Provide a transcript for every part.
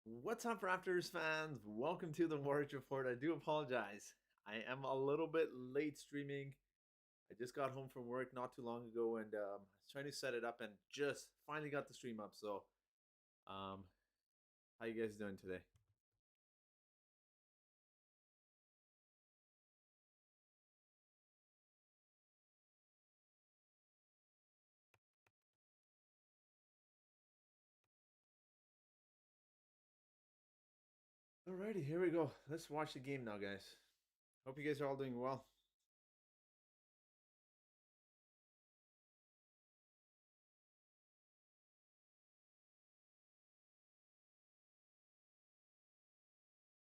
What's up, Raptors fans? Welcome to the Warriors Report. I do apologize. I am a little bit late streaming. I just got home from work not too long ago and I was trying to set it up and just finally got the stream up. So, um, how you guys doing today? Alrighty, here we go. Let's watch the game now, guys. Hope you guys are all doing well.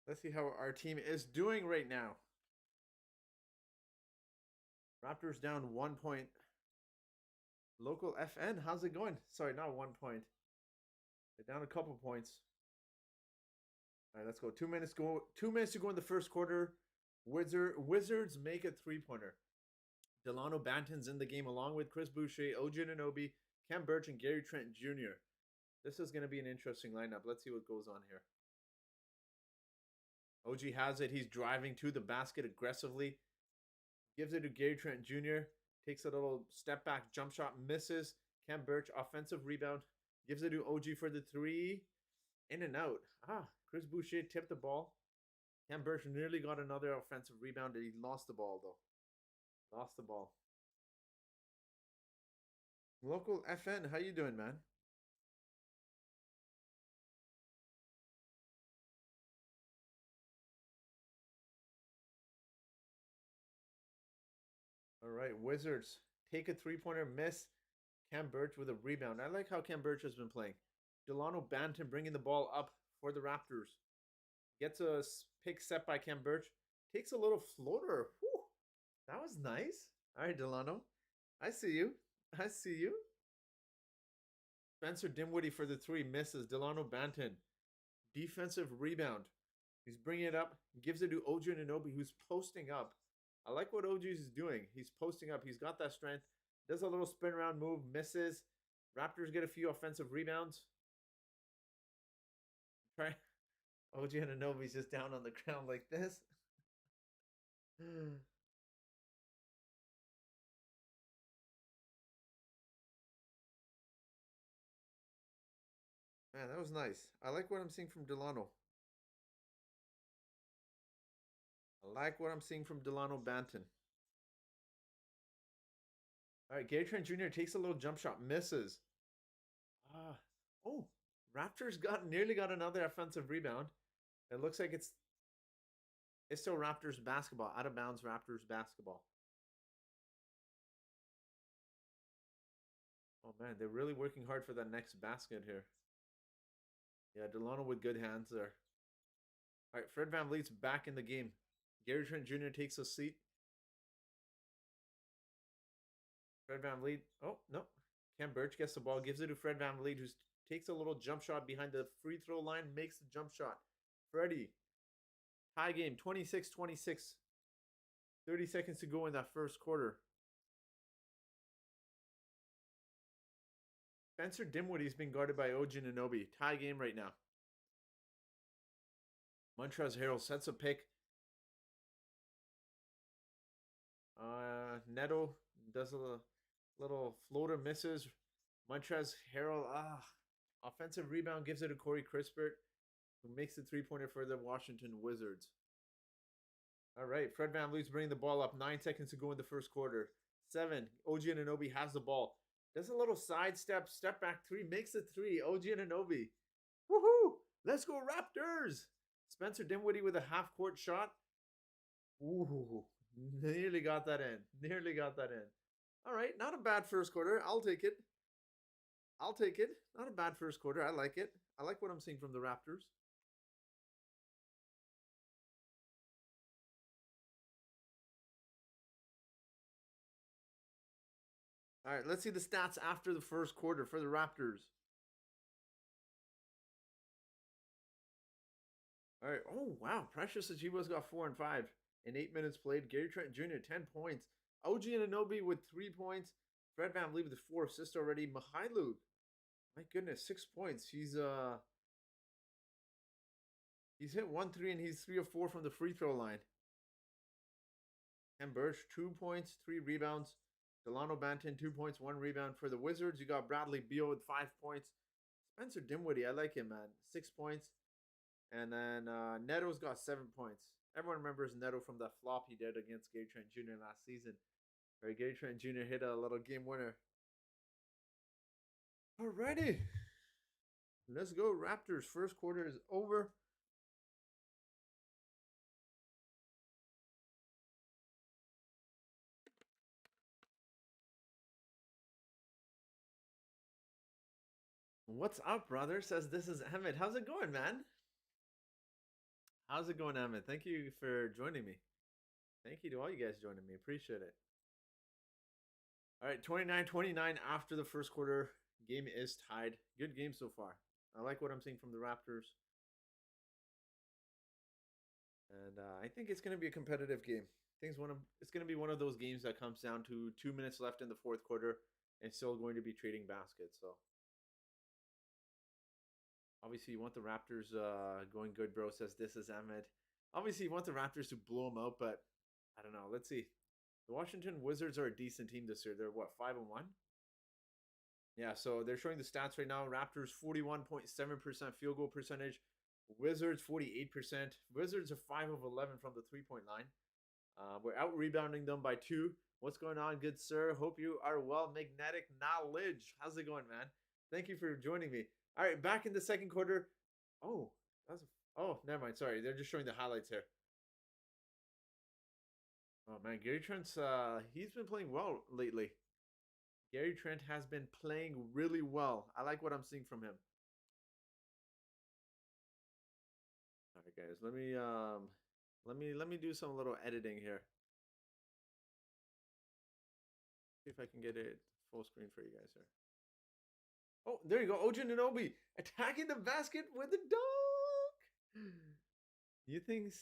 Let's see how our team is doing right now. Raptors down 1 point. Local FN, how's it going? Sorry, not 1 point. They're down a couple points. All right, let's go. 2 minutes go. 2 minutes to go in the first quarter. Wizards make a three-pointer. Delano Banton's in the game along with Chris Boucher, OG Anunoby, Cam Birch, and Gary Trent Jr. This is going to be an interesting lineup. Let's see what goes on here. OG has it. He's driving to the basket aggressively. Gives it to Gary Trent Jr. Takes a little step back jump shot. Misses. Cam Birch, offensive rebound. Gives it to OG for the three. In and out. Chris Boucher tipped the ball. Cam Birch nearly got another offensive rebound. He lost the ball, though. Lost the ball. Local FN, how you doing, man? All right, Wizards take a three-pointer miss. Cam Birch with a rebound. I like how Cam Birch has been playing. Delano Banton bringing the ball up for the Raptors. Gets a pick set by Cam Birch. Takes a little floater. Whew, that was nice. All right, Delano. I see you. I see you. Spencer Dinwiddie for the three. Misses. Delano Banton. Defensive rebound. He's bringing it up. Gives it to OG Anunoby, who's posting up. I like what OG is doing. He's posting up. He's got that strength. Does a little spin around move. Misses. Raptors get a few offensive rebounds. Try. OG Anunoby's just down on the ground like this. Man, that was nice. I like what I'm seeing from Delano. I like what I'm seeing from Delano Banton. All right, Gary Trent Jr. takes a little jump shot, misses. Ah, oh, Raptors nearly got another offensive rebound. It looks like it's still Raptors basketball, out of bounds Raptors basketball. Oh man, they're really working hard for that next basket here. Yeah, Delano with good hands there. All right, Fred VanVleet's back in the game. Gary Trent Jr. takes a seat. Fred VanVleet. Oh, no. Cam Birch gets the ball, gives it to Fred VanVleet, who takes a little jump shot behind the free throw line, makes the jump shot. Freddie. Tie game, 26-26. 30 seconds to go in that first quarter. Spencer Dinwiddie is being guarded by OG Anunoby. Tie game right now. Montrezl Harrell sets a pick. Neto does a little floater, misses. Montrezl Harrell, offensive rebound, gives it to Corey Crispert, who makes the three-pointer for the Washington Wizards. All right, Fred VanVleet's bringing the ball up. 9 seconds to go in the first quarter. 7. OG Anunoby has the ball. Does a little sidestep, step back three, makes it three. OG Anunoby. Woohoo! Let's go Raptors! Spencer Dinwiddie with a half-court shot. Ooh, nearly got that in. Nearly got that in. All right, not a bad first quarter. I'll take it. I'll take it. Not a bad first quarter. I like it. I like what I'm seeing from the Raptors. All right, let's see the stats after the first quarter for the Raptors. All right. Oh, wow. Precious Achiuwa's got 4 and 5 in 8 minutes played. Gary Trent Jr., 10 points. OG Anunoby with 3 points. Fred VanVleet with 4 assists already. Mihailuk, my goodness, 6 points. He's He's hit 1-3 and he's 3 of 4 from the free throw line. Ken Birch, 2 points, 3 rebounds. Delano Banton, 2 points, 1 rebound. For the Wizards, you got Bradley Beal with 5 points. Spencer Dinwiddie, I like him, man. 6 points. And then Neto's got 7 points. Everyone remembers Neto from that flop he did against Gary Trent Jr. last season, where Gary Trent Jr. hit a little game winner. Alrighty. Let's go, Raptors. First quarter is over. What's up, brother? Says this is Emmett. How's it going, man? How's it going, Emmett? Thank you for joining me. Thank you to all you guys joining me. Appreciate it. All right, 29-29 after the first quarter. Game is tied. Good game so far. I like what I'm seeing from the Raptors. And I think it's going to be a competitive game. I think it's going to be one of those games that comes down to 2 minutes left in the fourth quarter and still going to be trading baskets. So obviously you want the Raptors going good, bro. Says this is Ahmed. Obviously you want the Raptors to blow them out, but I don't know. Let's see. The Washington Wizards are a decent team this year. They're what, 5-1? Yeah, so they're showing the stats right now. Raptors 41.7% field goal percentage. Wizards 48%. Wizards are 5 of 11 from the 3-point line. We're out rebounding them by 2. What's going on, good sir? Hope you are well. Magnetic knowledge. How's it going, man? Thank you for joining me. All right, back in the second quarter. Oh, never mind. Sorry, they're just showing the highlights here. Oh man, Gary Trent's he's been playing well lately. Gary Trent has been playing really well. I like what I'm seeing from him. All right, guys, let me do some little editing here. See if I can get it full screen for you guys here. Oh, there you go. OG Anunoby attacking the basket with a dunk. You think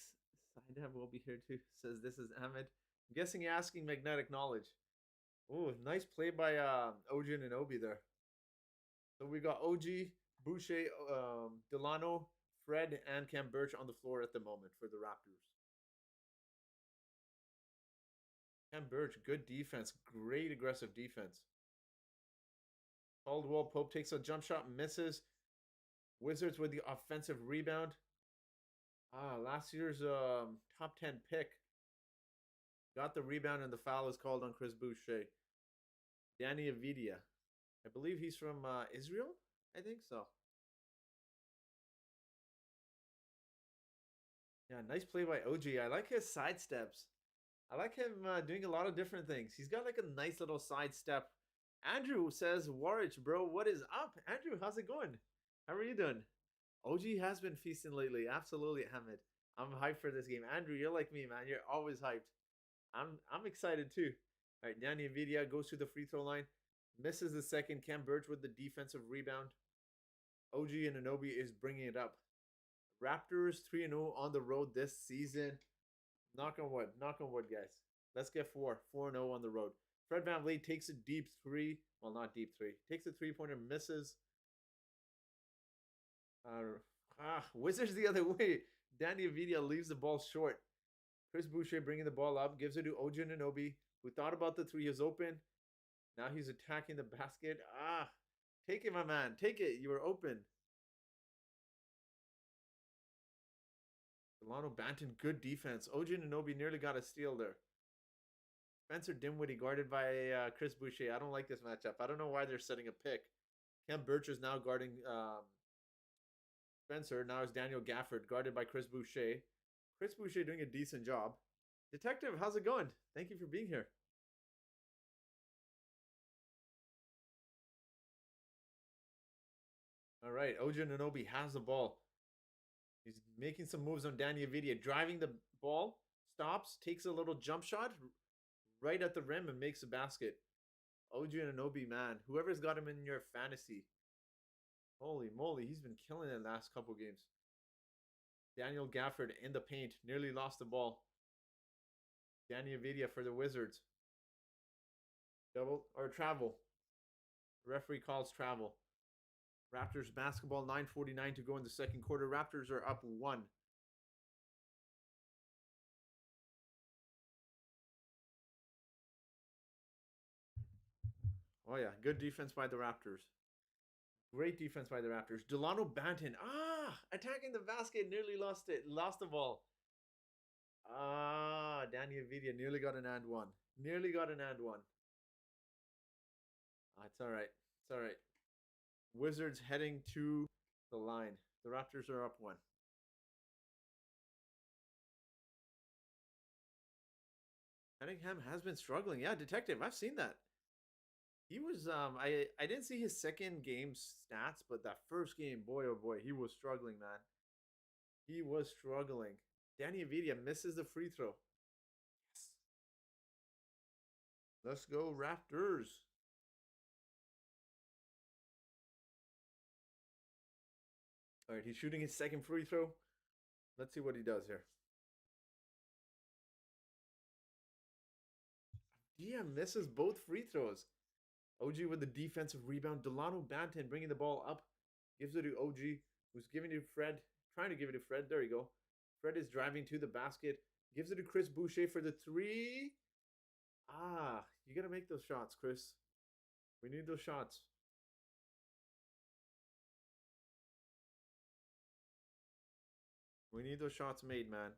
Sidab will be here too? Says this is Ahmed. I'm guessing you're asking magnetic knowledge. Oh, nice play by OG Anunoby there. So we got OG, Boucher, Delano, Fred, and Cam Birch on the floor at the moment for the Raptors. Cam Birch, good defense. Great aggressive defense. Caldwell Pope takes a jump shot, misses. Wizards with the offensive rebound. Last year's top 10 pick. Got the rebound and the foul is called on Chris Boucher. Danny Avidia. I believe he's from Israel. I think so. Yeah, nice play by OG. I like his side steps. I like him doing a lot of different things. He's got like a nice little side step. Andrew says, Warwich, bro, what is up? Andrew, how's it going? How are you doing? OG has been feasting lately. Absolutely, Hamid. I'm hyped for this game. Andrew, you're like me, man. You're always hyped. I'm excited too. All right, Danny Avidia goes to the free throw line. Misses the second. Cam Birch with the defensive rebound. OG Anunoby is bringing it up. Raptors 3-0 on the road this season. Knock on wood. Knock on wood, guys. Let's get 4-0 on the road. Fred VanVleet takes a deep 3. Well, not deep 3. Takes a 3-pointer, misses. Wizards the other way. Danny Avidia leaves the ball short. Chris Boucher bringing the ball up. Gives it to OG Anunoby, who thought about the 3. He was open. Now he's attacking the basket. Take it, my man. Take it. You were open. Delano Banton, good defense. OG Anunoby nearly got a steal there. Spencer Dinwiddie guarded by Chris Boucher. I don't like this matchup. I don't know why they're setting a pick. Cam Birch is now guarding Spencer. Now it's Daniel Gafford guarded by Chris Boucher. Chris Boucher doing a decent job. Detective, how's it going? Thank you for being here. All right, OG Anunoby has the ball. He's making some moves on Danny Avidia, driving the ball, stops, takes a little jump shot right at the rim and makes a basket. OG Anunoby, man, whoever's got him in your fantasy, holy moly, he's been killing it the last couple games. Daniel Gafford in the paint, nearly lost the ball. Danny Avidia for the Wizards. Double or travel. Referee calls travel. Raptors basketball, 9:49 to go in the second quarter. Raptors are up 1. Oh yeah, good defense by the Raptors. Great defense by the Raptors. Delano Banton. Attacking the basket, nearly lost it. Lost the ball. Danny Avdia nearly got an and one. Nearly got an and one. It's all right. It's all right. Wizards heading to the line. The Raptors are up one. Cunningham has been struggling. Yeah, detective. I've seen that. He was I didn't see his second game stats, but that first game, boy oh boy, he was struggling, man. He was struggling. Danny Avdia misses the free throw. Yes. Let's go Raptors. All right, he's shooting his second free throw. Let's see what he does here. Dia misses both free throws. OG with the defensive rebound. Delano Banton bringing the ball up. Gives it to OG, who's giving it to Fred. Trying to give it to Fred. There you go. Fred is driving to the basket. Gives it to Chris Boucher for the three. You got to make those shots, Chris. We need those shots. We need those shots made, man.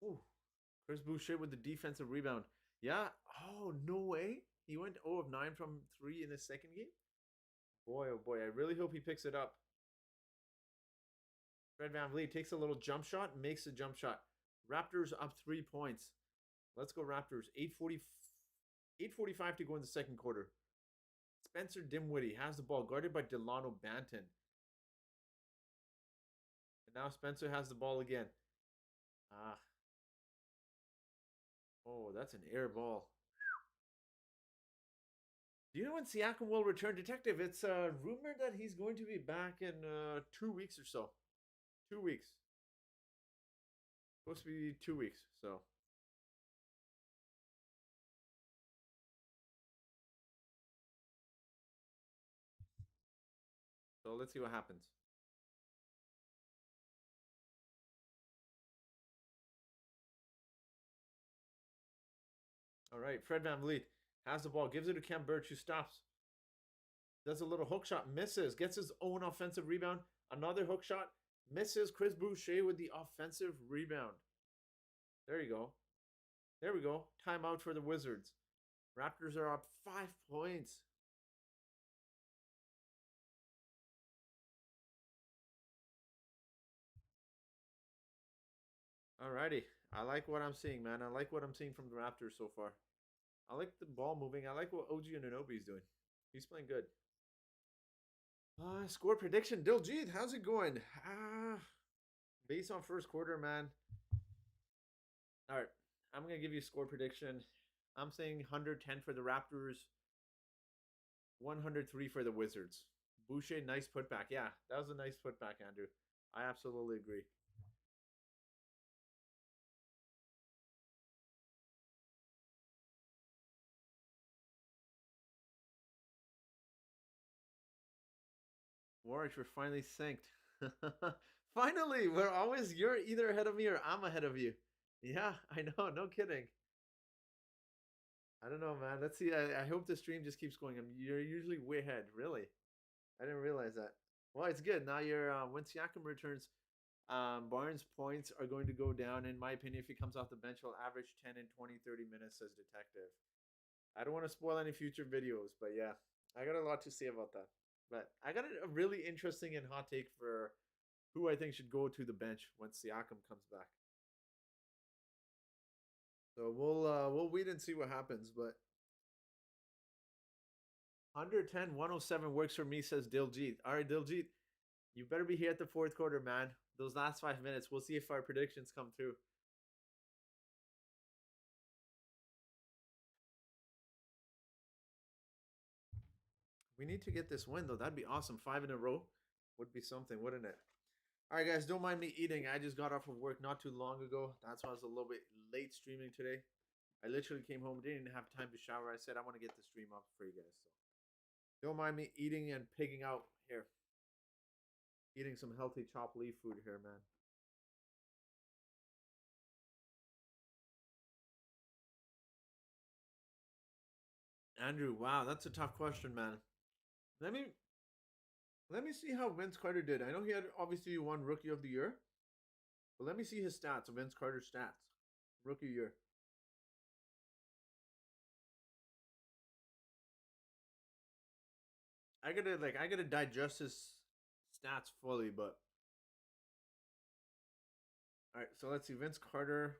Ooh. Chris Boucher with the defensive rebound. Yeah. Oh, no way. He went 0 of 9 from 3 in the second game. Boy, oh boy. I really hope he picks it up. Fred VanVleet takes a little jump shot, makes a jump shot. Raptors up 3 points. Let's go Raptors. 8:45 to go in the second quarter. Spencer Dinwiddie has the ball, guarded by Delano Banton. And now Spencer has the ball again. Oh, that's an air ball. Do you know when Siakam will return? Detective, it's rumored that he's going to be back in 2 weeks or so. 2 weeks. Supposed to be 2 weeks, so. So let's see what happens. All right, Fred VanVleet has the ball, gives it to Khem Birch, who stops. Does a little hook shot, misses, gets his own offensive rebound. Another hook shot, misses. Chris Boucher with the offensive rebound. There you go. There we go. Timeout for the Wizards. Raptors are up 5 points. Alrighty. I like what I'm seeing, man. I like what I'm seeing from the Raptors so far. I like the ball moving. I like what OG Anunoby is doing. He's playing good. Score prediction. Diljit, how's it going? Based on first quarter, man. All right. I'm going to give you a score prediction. I'm saying 110 for the Raptors, 103 for the Wizards. Boucher, nice putback. Yeah, that was a nice putback, Andrew. I absolutely agree. Warwick, we're finally synced. Finally, you're either ahead of me or I'm ahead of you. Yeah, I know, no kidding. I don't know, man. Let's see. I hope the stream just keeps going. You're usually way ahead. Really? I didn't realize that. Well, it's good. Now you're when Siakam returns, Barnes' points are going to go down. In my opinion, if he comes off the bench, he'll average 10 and 20, 30 minutes as detective. I don't want to spoil any future videos, but yeah, I got a lot to say about that. But I got a really interesting and hot take for who I think should go to the bench when Siakam comes back. So we'll wait and see what happens. But 110, 107 works for me, says Diljit. All right, Diljit, you better be here at the fourth quarter, man. Those last 5 minutes, we'll see if our predictions come through. We need to get this win, though. That'd be awesome. 5 in a row would be something, wouldn't it? All right, guys, don't mind me eating. I just got off of work not too long ago. That's why I was a little bit late streaming today. I literally came home, didn't have time to shower. I said I want to get the stream up for you guys. So don't mind me eating and pigging out here. Eating some healthy chopped leaf food here, man. Andrew, wow, that's a tough question, man. Let me let me see how Vince Carter did. I know he had obviously won Rookie of the Year, but let me see his stats. Vince Carter's stats, rookie year. I gotta digest his stats fully, but all right. So let's see. Vince Carter,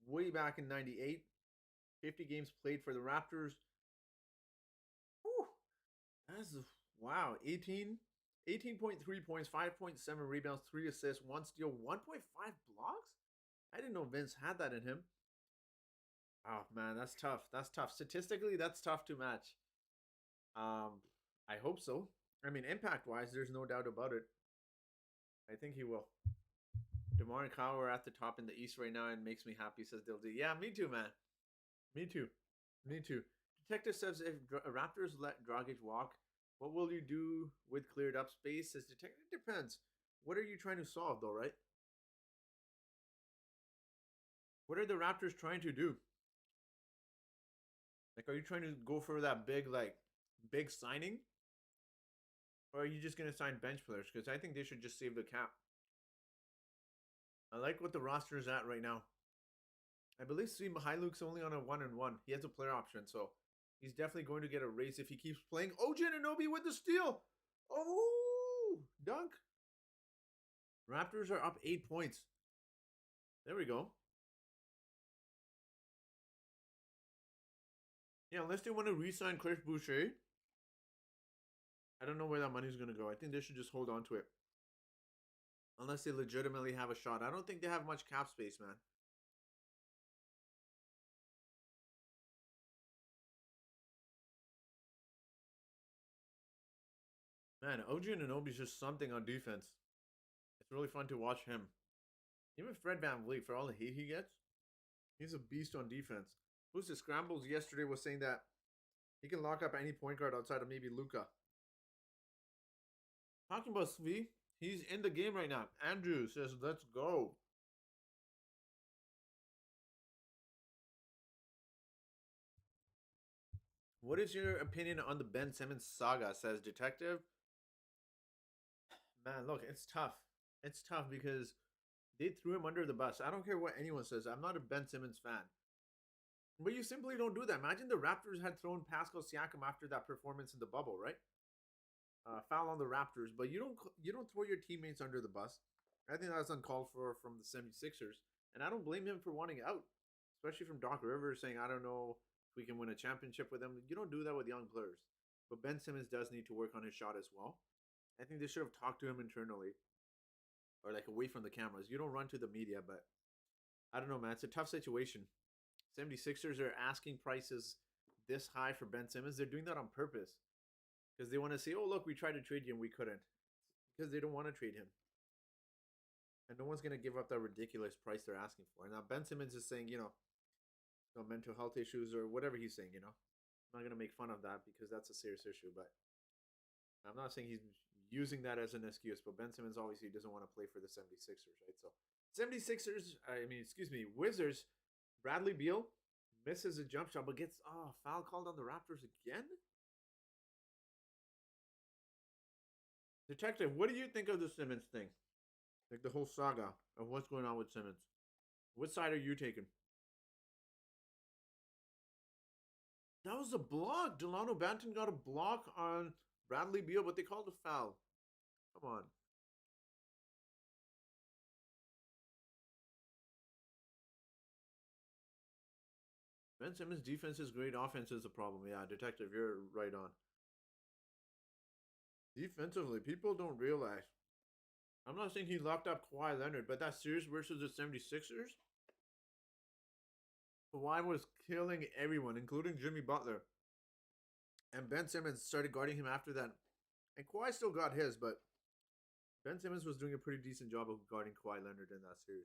way back in '98, 50 games played for the Raptors. Whew, that's wow. 18.3 points, 5.7 rebounds, 3 assists, 1 steal, 1.5 blocks. I didn't know Vince had that in him. Oh man, that's tough. That's tough. Statistically, that's tough to match. Um, I hope so. I mean, impact wise, there's no doubt about it. I think he will. DeMar and Kyle are at the top in the East right now, and makes me happy. Says they'll do. Yeah, me too, man. Me too. Me too. Detective says if Raptors let Dragic walk, what will you do with cleared up space? Says Detective. It depends. What are you trying to solve, though, right? What are the Raptors trying to do? Like, are you trying to go for that big signing, or are you just gonna sign bench players? Because I think they should just save the cap. I like what the roster is at right now. I believe Svi Mihailuk's only on a 1-1. He has a player option, so he's definitely going to get a raise if he keeps playing. OG Anunoby with the steal. Oh, dunk. Raptors are up 8 points. There we go. Yeah, unless they want to re-sign Chris Boucher, I don't know where that money's going to go. I think they should just hold on to it. Unless they legitimately have a shot. I don't think they have much cap space, man. Man, OG Anunoby is just something on defense. It's really fun to watch him. Even Fred VanVleet, for all the hate he gets, he's a beast on defense. Who's the Scrambles yesterday was saying that he can lock up any point guard outside of maybe Luka. Talking about Svi, he's in the game right now. Andrew says, let's go. What is your opinion on the Ben Simmons saga? Says Detective. Man, look, it's tough. It's tough because they threw him under the bus. I don't care what anyone says. I'm not a Ben Simmons fan. But you simply don't do that. Imagine the Raptors had thrown Pascal Siakam after that performance in the bubble, right? Foul on the Raptors, but you don't throw your teammates under the bus. I think that's uncalled for from the 76ers, and I don't blame him for wanting out, especially from Doc Rivers saying, "I don't know if we can win a championship with them." You don't do that with young players. But Ben Simmons does need to work on his shot as well. I think they should have talked to him internally or like away from the cameras. You don't run to the media, but I don't know, man. It's a tough situation. 76ers are asking prices this high for Ben Simmons. They're doing that on purpose because they want to say, "Oh, look, we tried to trade you and we couldn't," because they don't want to trade him, and no one's gonna give up that ridiculous price they're asking for. Now Ben Simmons is saying, no mental health issues or whatever he's saying. I'm not gonna make fun of that because that's a serious issue, but I'm not saying he's using that as an excuse. But Ben Simmons obviously doesn't want to play for the 76ers, right? So 76ers, excuse me, Wizards. Bradley Beal misses a jump shot, but gets foul called on the Raptors again. Detective, what do you think of the Simmons thing? Like the whole saga of what's going on with Simmons. What side are you taking? That was a block. Delano Banton got a block on Bradley Beal, but they called a foul. Come on. Ben Simmons' defense is great. Offense is a problem. Yeah, Detective, you're right on. Defensively, people don't realize. I'm not saying he locked up Kawhi Leonard, but that series versus the 76ers, Kawhi was killing everyone, including Jimmy Butler. And Ben Simmons started guarding him after that. And Kawhi still got his, but Ben Simmons was doing a pretty decent job of guarding Kawhi Leonard in that series.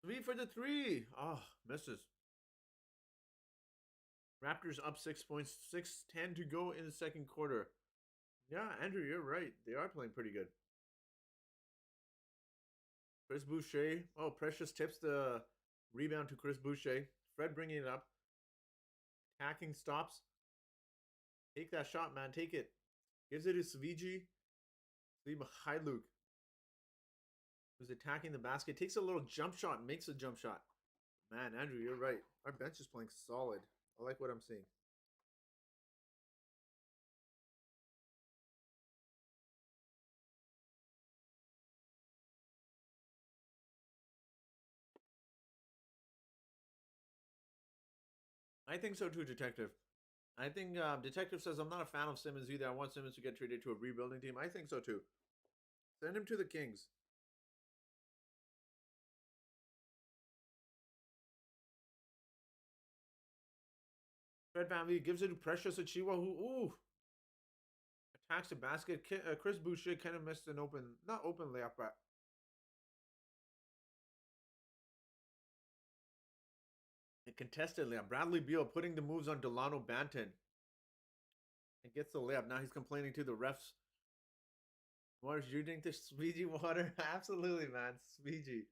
Three for the three. Oh, misses. Raptors up 6 points, 6:10 to go in the second quarter. Yeah, Andrew, you're right. They are playing pretty good. Chris Boucher. Oh, Precious tips the rebound to Chris Boucher. Fred bringing it up. Hacking stops. Take that shot, man. Take it. Gives it to Sviji. Leave a high Luke. Who's attacking the basket. Takes a little jump shot. Makes a jump shot. Man, Andrew, you're right. Our bench is playing solid. I like what I'm seeing. I think so too, Detective. I think Detective says I'm not a fan of Simmons either. I want Simmons to get traded to a rebuilding team. I think so too. Send him to the Kings. Fred VanVleet gives it to Precious Achiuwa, who attacks the basket. Chris Boucher kind of missed an not open layup, but a contested layup. Bradley Beal putting the moves on Delano Banton and gets the layup. Now he's complaining to the refs. What, you drink this Fiji water? Absolutely, man. Fiji.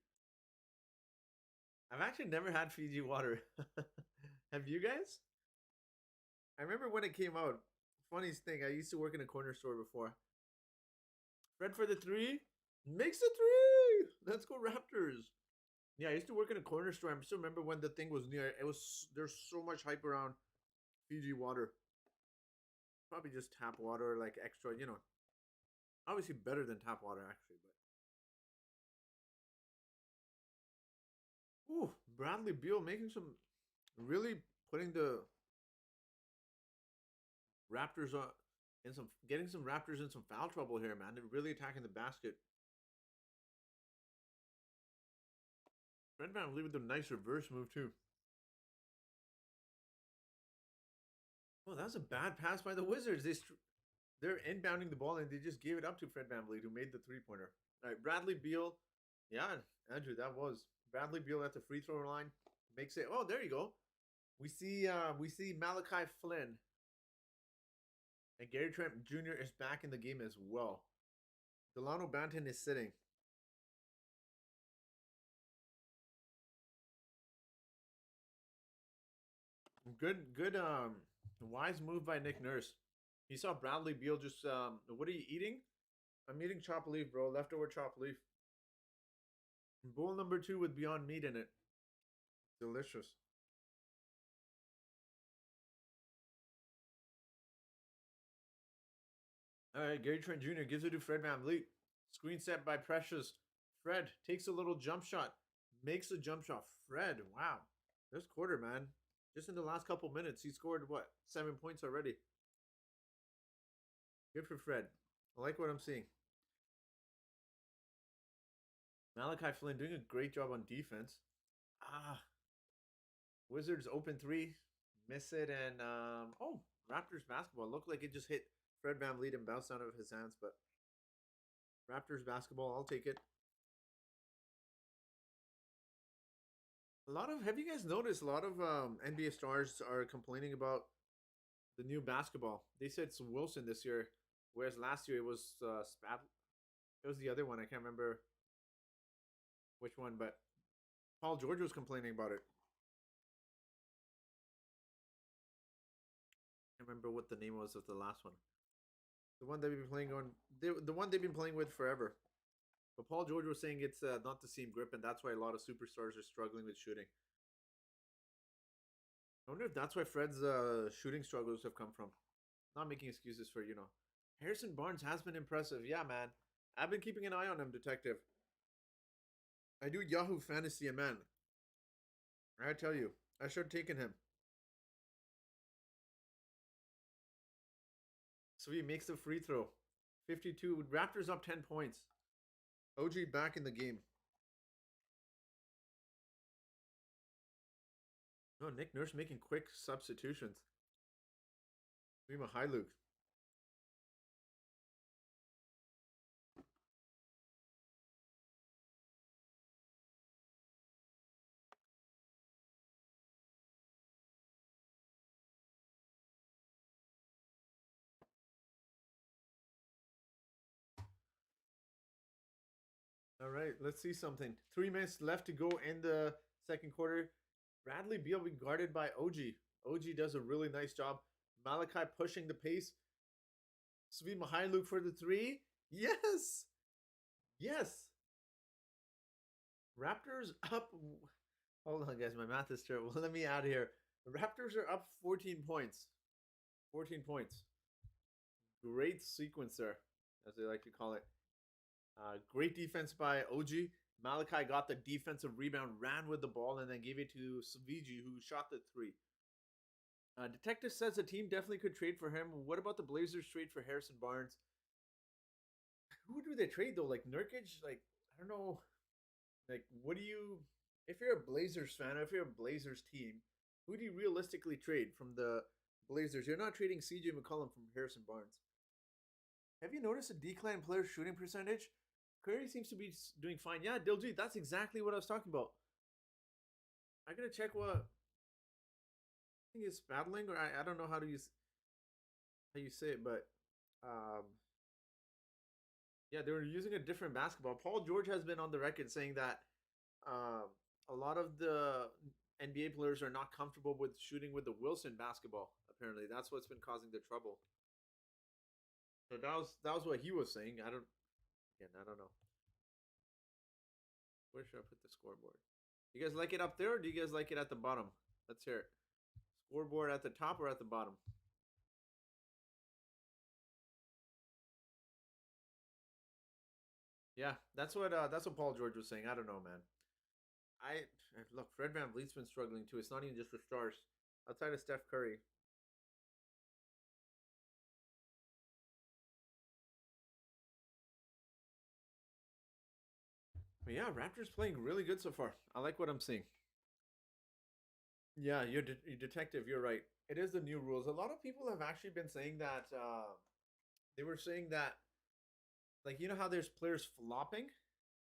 I've actually never had Fiji water. Have you guys? I remember when it came out. Funniest thing, I used to work in a corner store before. Fred for the three. Makes the three. Let's go Raptors. Yeah, I used to work in a corner store. I still remember when the thing was near. There's so much hype around Fiji water. Probably just tap water, like extra, obviously better than tap water actually, but Bradley Beal making some really putting the Raptors on in some getting some Raptors in some foul trouble here, man. They're really attacking the basket. Fred VanVleet with a nice reverse move too. Oh, that was a bad pass by the Wizards. They're inbounding the ball and they just gave it up to Fred VanVleet, who made the 3-pointer. All right, Bradley Beal. Yeah, Andrew, that was Bradley Beal at the free throw line. Makes it. Oh, there you go. We see Malachi Flynn. And Gary Trent Jr. is back in the game as well. Delano Banton is sitting. Good wise move by Nick Nurse. He saw Bradley Beal just what are you eating? I'm eating chopped leaf, bro. Leftover chopped leaf. Bowl number 2 with Beyond Meat in it. Delicious. All right, Gary Trent Jr. gives it to Fred VanVleet. Screen set by Precious. Fred takes a little jump shot. Makes a jump shot. Fred, wow. This quarter, man. Just in the last couple minutes, he scored, what, 7 points already. Good for Fred. I like what I'm seeing. Malachi Flynn doing a great job on defense. Wizards open 3. Miss it, and Raptors basketball. Looked like it just hit Fred VanVleet and bounced out of his hands, but Raptors basketball, I'll take it. Have you guys noticed a lot of NBA stars are complaining about the new basketball? They said it's Wilson this year, whereas last year it was Spat. It was the other one. I can't remember which one, but Paul George was complaining about it. I can't remember what the name was of the last one. The one they've been playing on, the one they've been playing with forever. But Paul George was saying it's not the same grip, and that's why a lot of superstars are struggling with shooting. I wonder if that's why Fred's shooting struggles have come from. Not making excuses for, Harrison Barnes has been impressive. Yeah, man. I've been keeping an eye on him, Detective. I do Yahoo Fantasy, and man, I tell you, I should have taken him. So he makes the free throw. 52. Raptors up 10 points. OG back in the game. No, Nick Nurse making quick substitutions. Rima Hailuk. All right. right, let's see something. 3 minutes left to go in the second quarter. Bradley Beal being guarded by OG. OG does a really nice job. Malachi pushing the pace. Svi Mihailuk for the three. Yes. Yes. Raptors up. Hold on, guys. My math is terrible. Let me add here. The Raptors are up 14 points. 14 points. Great sequence there, as they like to call it. Great defense by OG. Malachi got the defensive rebound, ran with the ball, and then gave it to Savigi, who shot the three. Detective says the team definitely could trade for him. What about the Blazers trade for Harrison Barnes? Who do they trade though? Like Nurkic? Like I don't know. Like what do you? If you're a Blazers fan, or if you're a Blazers team, who do you realistically trade from the Blazers? You're not trading CJ McCollum from Harrison Barnes. Have you noticed a decline in player shooting percentage? Curry seems to be doing fine. Yeah, Diljit, that's exactly what I was talking about. I gotta check what I think it's battling, or I don't know how to use how you say it, but um, yeah, they were using a different basketball. Paul George has been on the record saying that um, a lot of the NBA players are not comfortable with shooting with the Wilson basketball. Apparently, that's what's been causing the trouble. So that was what he was saying. I don't know. Where should I put the scoreboard? You guys like it up there, or do you guys like it at the bottom? Let's hear it. Scoreboard at the top or at the bottom? Yeah, that's what Paul George was saying. I don't know, man. I look, Fred VanVleet's been struggling too. It's not even just the stars. Outside of Steph Curry. But yeah, Raptors playing really good so far. I like what I'm seeing. Yeah, you're detective. You're right. It is the new rules. A lot of people have actually been saying that. They were saying that, like, you know how there's players flopping.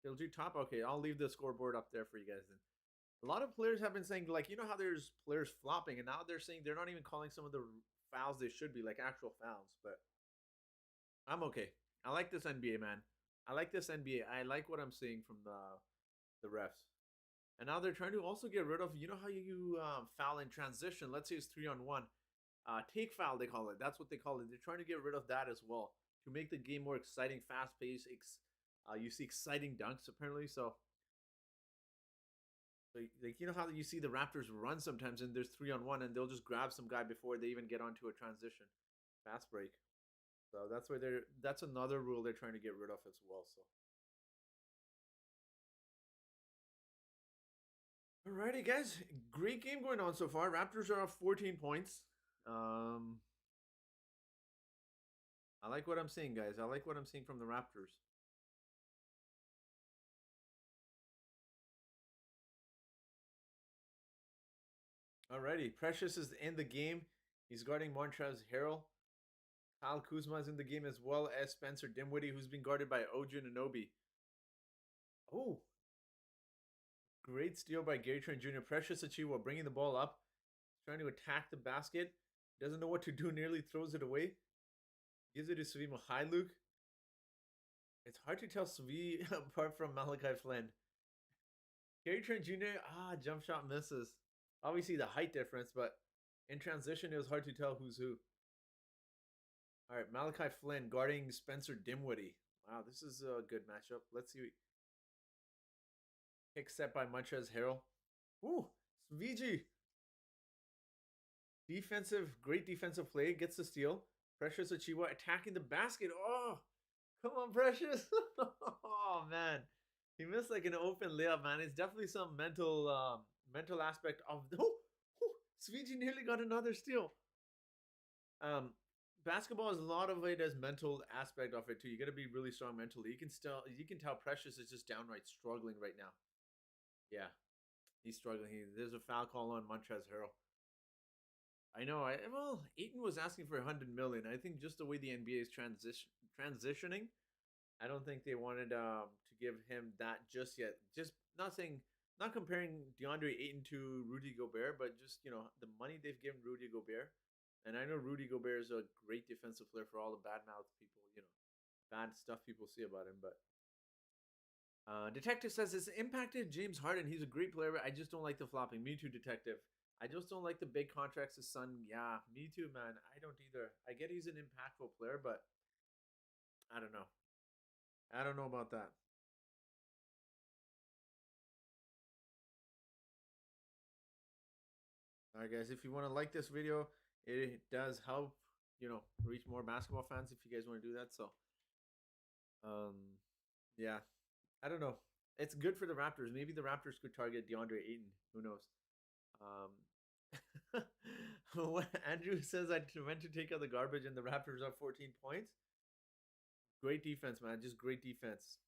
They'll do top. Okay, I'll leave the scoreboard up there for you guys then. A lot of players have been saying, like, you know how there's players flopping, and now they're saying they're not even calling some of the fouls they should be, like actual fouls. But I'm okay. I like this NBA, man. I like this NBA. I like what I'm seeing from the refs. And now they're trying to also get rid of, you know how you foul in transition. Let's say it's 3-on-1. Take foul, they call it. That's what they call it. They're trying to get rid of that as well to make the game more exciting, fast paced. You see exciting dunks apparently. So like you know how you see the Raptors run sometimes, and there's 3-on-1, and they'll just grab some guy before they even get onto a transition, fast break. So that's another rule they're trying to get rid of as well. So alrighty, guys, great game going on so far. Raptors are up 14 points. Um, I like what I'm seeing, guys. I like what I'm seeing from the Raptors. Alrighty, Precious is in the game. He's guarding Montrezl Harrell. Kyle Kuzma is in the game as well as Spencer Dinwiddie, who's been guarded by Oju Anunoby. Oh, great steal by Gary Trent Jr. Precious Achiuwa bringing the ball up, trying to attack the basket. Doesn't know what to do, nearly throws it away. Gives it to Svi Mihailuk. It's hard to tell Svi apart from Malachi Flynn. Gary Trent Jr., jump shot misses. Obviously the height difference, but in transition it was hard to tell who's who. All right, Malachi Flynn guarding Spencer Dinwiddie. Wow, this is a good matchup. Let's see. Pick set by Montrezl Harrell. Ooh, VG. Great defensive play. Gets the steal. Precious Achiuwa attacking the basket. Oh, come on, Precious. Oh, man. He missed like an open layup, man. It's definitely some mental aspect of. Oh, Sviji nearly got another steal. Um, Basketball is a lot of it as mental aspect of it too. You got to be really strong mentally. You can tell Precious is just downright struggling right now. Yeah, he's struggling. There's a foul call on Montrezl Harrell. I know. Well, Aiton was asking for 100 million. I think just the way the NBA is transitioning, I don't think they wanted to give him that just yet. Just not comparing DeAndre Ayton to Rudy Gobert, but just the money they've given Rudy Gobert. And I know Rudy Gobert is a great defensive player for all the bad mouth people, bad stuff people see about him. But Detective says it's impacted James Harden. He's a great player, but I just don't like the flopping. Me too, Detective. I just don't like the big contracts. His son, yeah, me too, man. I don't either. I get he's an impactful player, but I don't know. I don't know about that. All right, guys. If you want to like this video, it does help, reach more basketball fans. If you guys want to do that, so um, yeah, I don't know. It's good for the Raptors. Maybe the Raptors could target DeAndre Ayton. Who knows? What Andrew says, I meant to take out the garbage and the Raptors are 14 points. Great defense, man. Just great defense.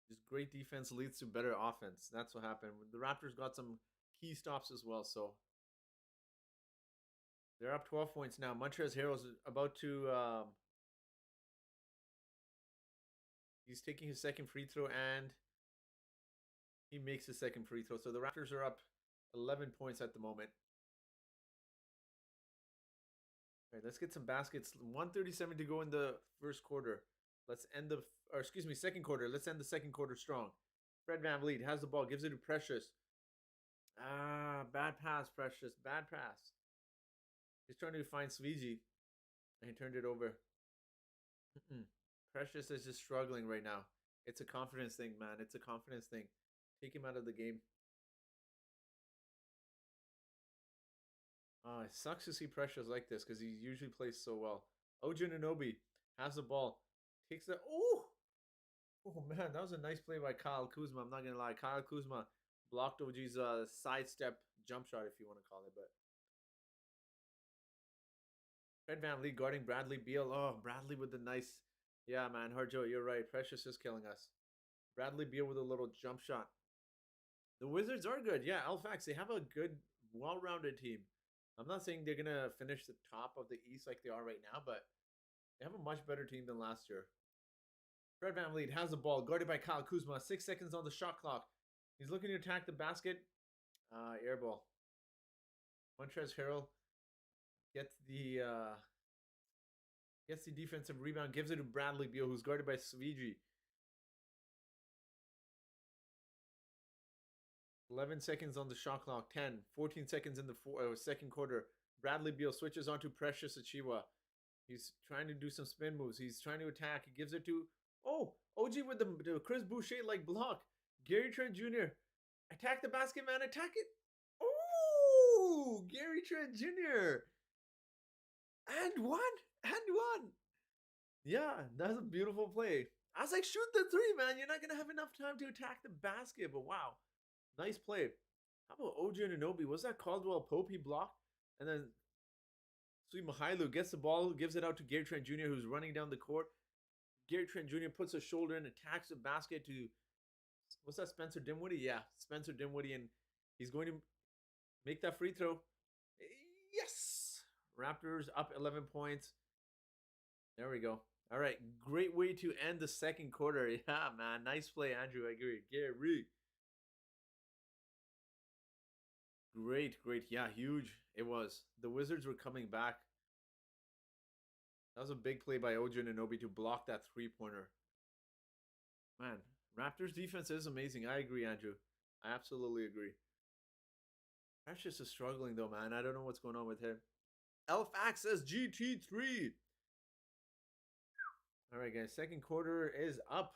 Just great defense leads to better offense. That's what happened. The Raptors got some key stops as well, so they're up 12 points now. Montrezl Harrell's about to. He's taking his second free throw and he makes his second free throw. So the Raptors are up 11 points at the moment. All right, let's get some baskets. 137 to go in the first quarter. Let's end second quarter. Let's end the second quarter strong. Fred VanVleet has the ball, gives it to Precious. Bad pass, Precious. Bad pass. He's trying to find Sviji, and he turned it over. Precious is just struggling right now. It's a confidence thing, man. It's a confidence thing. Take him out of the game. It sucks to see Precious like this because he usually plays so well. OG Anunoby has the ball. Takes the... Oh, man. That was a nice play by Kyle Kuzma. I'm not going to lie. Kyle Kuzma blocked OG's sidestep jump shot, if you want to call it. But Fred VanVleet guarding Bradley Beal. Oh, Bradley with the nice... Yeah, man. Harjo, you're right. Precious is killing us. Bradley Beal with a little jump shot. The Wizards are good. Yeah, Alfax, they have a good, well-rounded team. I'm not saying they're going to finish the top of the East like they are right now, but they have a much better team than last year. Fred VanVleet has the ball, guarded by Kyle Kuzma. 6 seconds on the shot clock. He's looking to attack the basket. Air ball. Montrezl Harrell gets the defensive rebound, gives it to Bradley Beal, who's guarded by Sviji. 11 seconds on the shot clock. 10, 14 seconds in the second quarter. Bradley Beal switches on to Precious Achiuwa. He's trying to do some spin moves. He's trying to attack. He gives it to... Oh, OG with the Chris Boucher-like block. Gary Trent Jr. Attack the basket, man. Attack it. Oh, Gary Trent Jr. And one. Yeah, that's a beautiful play. I was like, shoot the three, man. You're not going to have enough time to attack the basket. But wow, nice play. How about OG Anunoby? Was that Caldwell Pope he blocked? And then Sui Mahailu gets the ball, gives it out to Gary Trent Jr., who's running down the court. Gary Trent Jr. puts a shoulder in, attacks the basket to, what's that, Spencer Dinwiddie? Yeah, Spencer Dinwiddie, and he's going to make that free throw. Yes! Raptors up 11 points. There we go. All right, great way to end the second quarter. Yeah, man, nice play, Andrew. I agree. Gary. Great. Yeah, huge. It was. The Wizards were coming back. That was a big play by OG Anunoby to block that three-pointer. Man, Raptors defense is amazing. I agree, Andrew. I absolutely agree. Precious is struggling, though, man. I don't know what's going on with him. Elfax says GT3. All right, guys. Second quarter is up.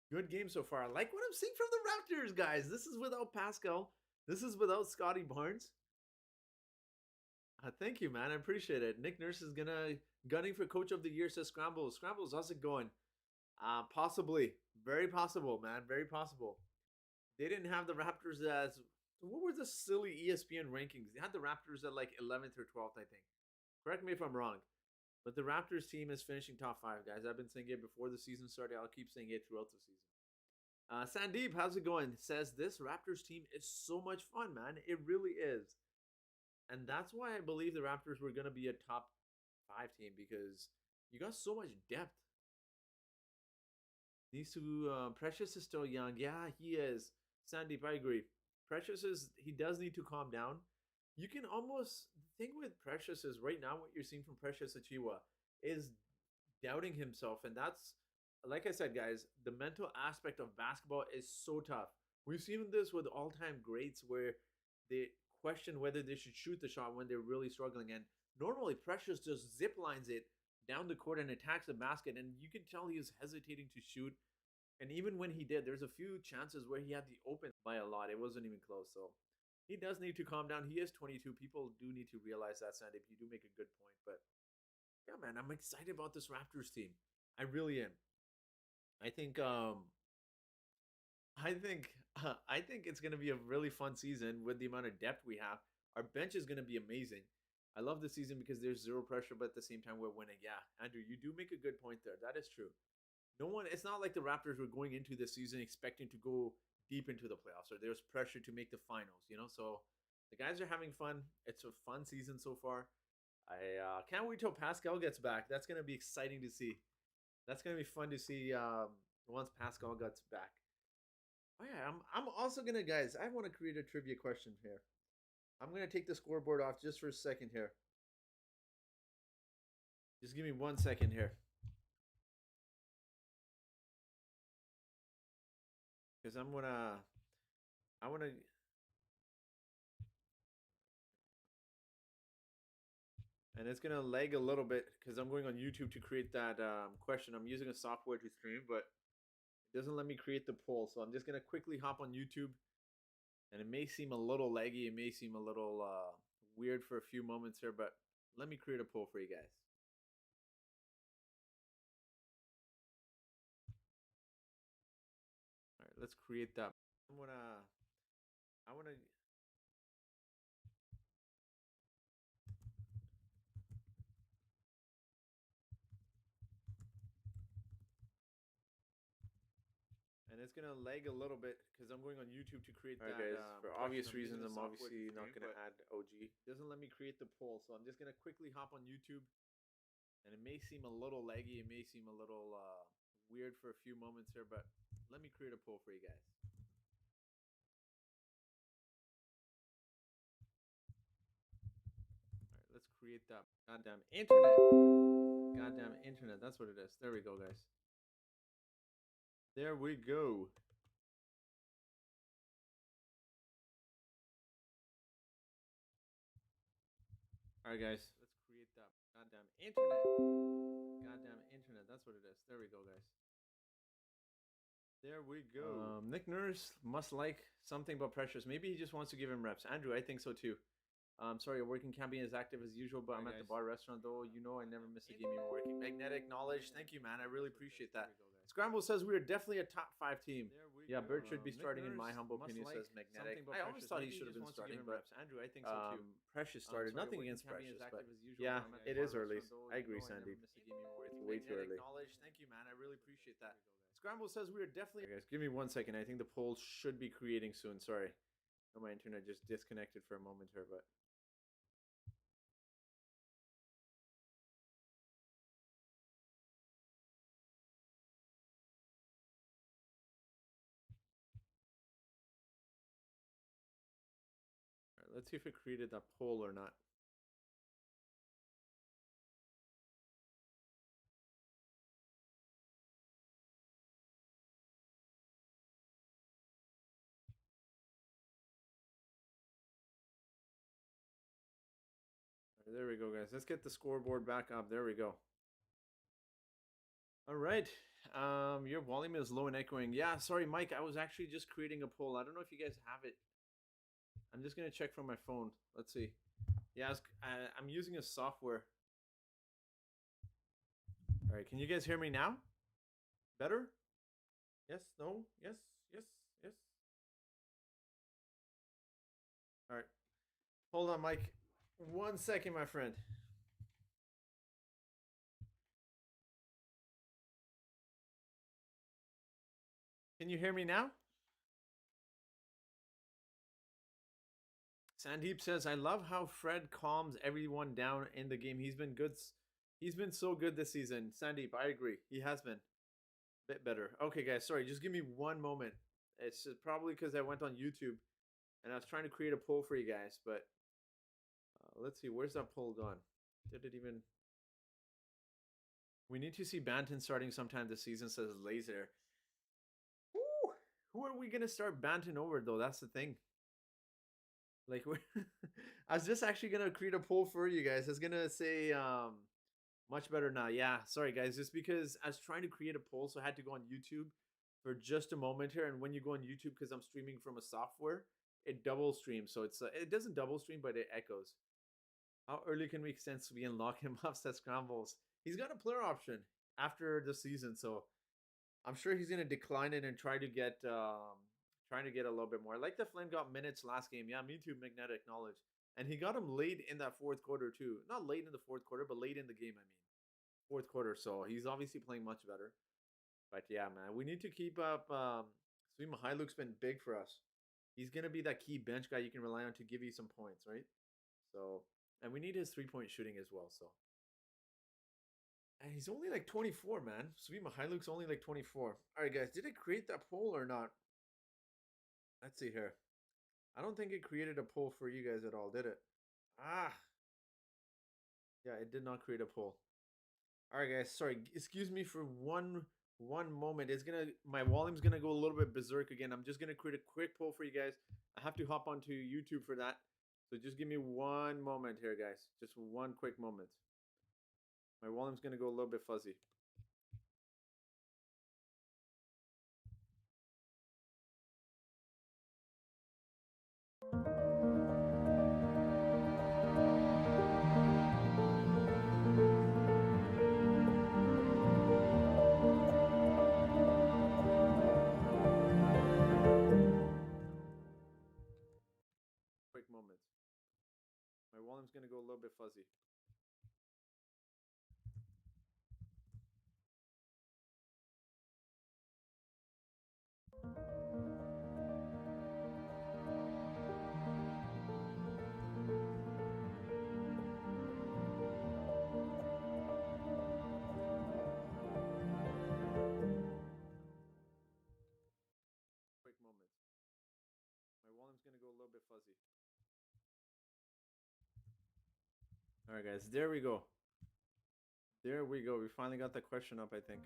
Good game so far. I like what I'm seeing from the Raptors, guys. This is without Pascal. This is without Scotty Barnes. Thank you, man. I appreciate it. Nick Nurse is gunning for Coach of the Year, says Scrambles. Scrambles, how's it going? Possibly. Very possible, man. Very possible. They didn't have the Raptors as... What were the silly ESPN rankings? They had the Raptors at like 11th or 12th, I think. Correct me if I'm wrong. But the Raptors team is finishing top 5, guys. I've been saying it before the season started. I'll keep saying it throughout the season. Sandeep, how's it going? Says this Raptors team is so much fun, man. It really is. And that's why I believe the Raptors were going to be a top 5 team, because you got so much depth. These two, Precious is still young. Yeah, he is. Sandeep, I agree. He does need to calm down. You can almost, the thing with Precious is right now what you're seeing from Precious Achiuwa is doubting himself. And that's like I said, guys, the mental aspect of basketball is so tough. We've seen this with all-time greats where they question whether they should shoot the shot when they're really struggling. And normally, Precious just zip lines it down the court and attacks the basket, and you can tell he was hesitating to shoot. And even when he did, there's a few chances where he had the open by a lot. It wasn't even close. So he does need to calm down. He is 22. People do need to realize that, Sandy. You do make a good point. But yeah, man, I'm excited about this Raptors team. I really am. I think I think it's going to be a really fun season with the amount of depth we have. Our bench is going to be amazing. I love the season because there's zero pressure, but at the same time we're winning. Yeah, Andrew, you do make a good point there. That is true. No one. It's not like the Raptors were going into this season expecting to go deep into the playoffs, or there's pressure to make the finals. So the guys are having fun. It's a fun season so far. I can't wait till Pascal gets back. That's going to be exciting to see. That's going to be fun to see once Pascal gets back. Oh yeah, I'm also gonna, guys. I want to create a trivia question here. I'm gonna take the scoreboard off just for a second here. Just give me 1 second here, because I wanna, and it's gonna lag a little bit because I'm going on YouTube to create that question. I'm using a software to stream, but it doesn't let me create the poll. So I'm just gonna quickly hop on YouTube, and it may seem a little laggy. It may seem a little weird for a few moments here, but let me create a poll for you guys. All right, let's create that. I wanna and it's gonna lag a little bit because I'm going on YouTube to create that. Guys, for obvious reasons, I'm obviously not gonna add OG. It doesn't let me create the poll, so I'm just gonna quickly hop on YouTube, and it may seem a little laggy. It may seem a little weird for a few moments here, but let me create a poll for you guys. All right, let's create that. Goddamn internet. Goddamn internet. That's what it is. There we go, guys. There we go. All right, guys. Let's create that. Goddamn internet. Goddamn internet. That's what it is. There we go, guys. There we go. Nick Nurse must like something but Precious. Maybe he just wants to give him reps. Andrew, I think so too. Sorry, your working can't be as active as usual, but I'm at the bar restaurant though. I never miss a game you're working. Magnetic knowledge. Thank you, man. I really appreciate that. Scramble says we are definitely a top 5 team. Yeah, Bert should be starting in my humble opinion, says Magnetic. I always thought he should have been starting, but Andrew, I think so too. Precious started. Nothing against Precious, but yeah, it is early. I agree, Sandy. It's way too early. Knowledge. Thank you, man. I really appreciate that. Scramble says we are definitely. Okay, guys, give me 1 second. I think the poll should be creating soon. Sorry, my internet just disconnected for a moment here, but. All right, let's see if it created that poll or not. Right, there we go, guys. Let's get the scoreboard back up. There we go. All right. Your volume is low and echoing. Yeah, sorry, Mike. I was actually just creating a poll. I don't know if you guys have it. I'm just gonna check from my phone. Let's see. Yeah, I'm using a software. All right, can you guys hear me now? Better? Yes, no, yes, yes, yes. All right. Hold on, Mike. 1 second, my friend. Can you hear me now? Sandeep says, I love how Fred calms everyone down in the game. He's been good. He's been so good this season. Sandeep, I agree. He has been. Bit better. Okay, guys, sorry. Just give me one moment. It's probably because I went on YouTube and I was trying to create a poll for you guys, but let's see. Where's that poll gone? Did it even... We need to see Banton starting sometime this season, says Laser. Woo! Who are we gonna start Banton over though? That's the thing. Like we're I was just actually gonna create a poll for you guys. I was gonna say much better now. Yeah, sorry guys, just because I was trying to create a poll, so I had to go on YouTube for just a moment here. And when you go on YouTube, because I'm streaming from a software, it double streams. So it doesn't double stream, but it echoes. How early can we extend Sweet and lock him up? Says Scrambles. He's got a player option after the season, so I'm sure he's gonna decline it and trying to get a little bit more. Like the Flame got minutes last game. Yeah, me too. Magnetic knowledge, and he got him late in that fourth quarter too. Not late in the fourth quarter, but late in the game. I mean, fourth quarter. So he's obviously playing much better. But yeah, man, we need to keep up. Sweet Mihailuk's been big for us. He's gonna be that key bench guy you can rely on to give you some points, right? So, and we need his 3-point shooting as well. So, and he's only like 24, man. Sweet Mihailuk's only like 24. All right, guys, did it create that poll or not? Let's see here. I don't think it created a poll for you guys at all, did it? Ah, yeah, it did not create a poll. All right, guys. Sorry, excuse me for one moment. It's gonna my volume's gonna go a little bit berserk again. I'm just gonna create a quick poll for you guys. I have to hop onto YouTube for that, so just give me one moment here, guys. Just one quick moment. My volume's gonna go a little bit fuzzy. Quick moment. My volume's gonna go a little bit fuzzy. Quick moment. My volume's gonna go a little bit fuzzy. All right, guys. There we go. There we go. We finally got the question up, I think.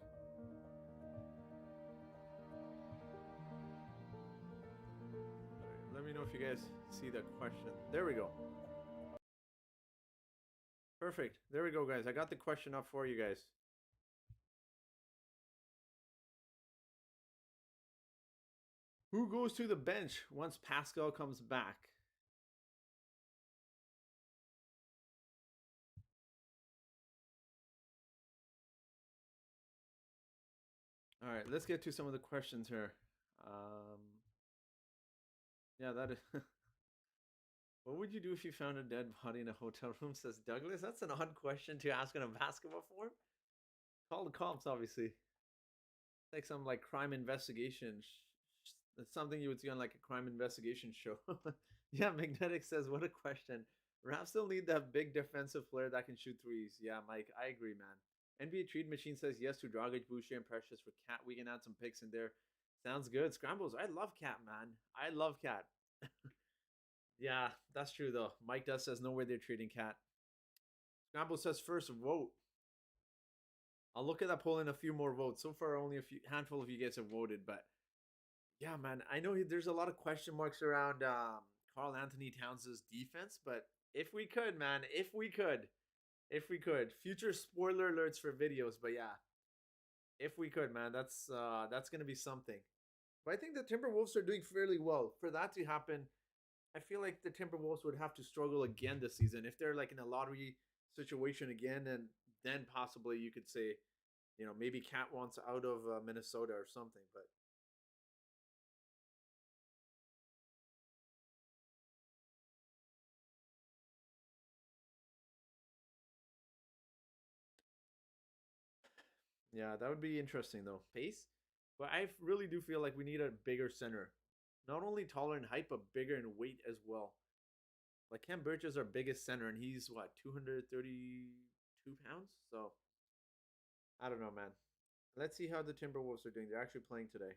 Let me know if you guys see the question. There we go. Perfect. There we go, guys. I got the question up for you guys. Who goes to the bench once Pascal comes back? All right, let's get to some of the questions here. Yeah, that is. What would you do if you found a dead body in a hotel room? Says Douglas. That's an odd question to ask in a basketball form. Call the cops, obviously. It's like some like crime investigation. It's something you would see on like a crime investigation show. Yeah, Magnetic says, "What a question." Raps still need that big defensive player that can shoot threes. Yeah, Mike, I agree, man. NBA Trade Machine says yes to Dragic, Boucher, and Precious for Cat. We can add some picks in there. Sounds good. Scrambles. I love Cat, man. I love Cat. Yeah, that's true though. Mike does says no way they're trading Cat. Scramble says first vote. I'll look at that poll in a few more votes. So far, only a few handful of you guys have voted, but yeah, man, I know there's a lot of question marks around Carl Anthony Towns' defense, but if we could, man, if we could, future spoiler alerts for videos, but yeah, if we could, man, that's gonna be something. But I think the Timberwolves are doing fairly well. For that to happen, I feel like the Timberwolves would have to struggle again this season if they're like in a lottery situation again, and then possibly you could say, maybe Cat wants out of Minnesota or something, but. Yeah, that would be interesting though. Pace? But I really do feel like we need a bigger center. Not only taller in height, but bigger in weight as well. Like Cam Birch is our biggest center, and he's what, 232 pounds? So I don't know, man. Let's see how the Timberwolves are doing. They're actually playing today.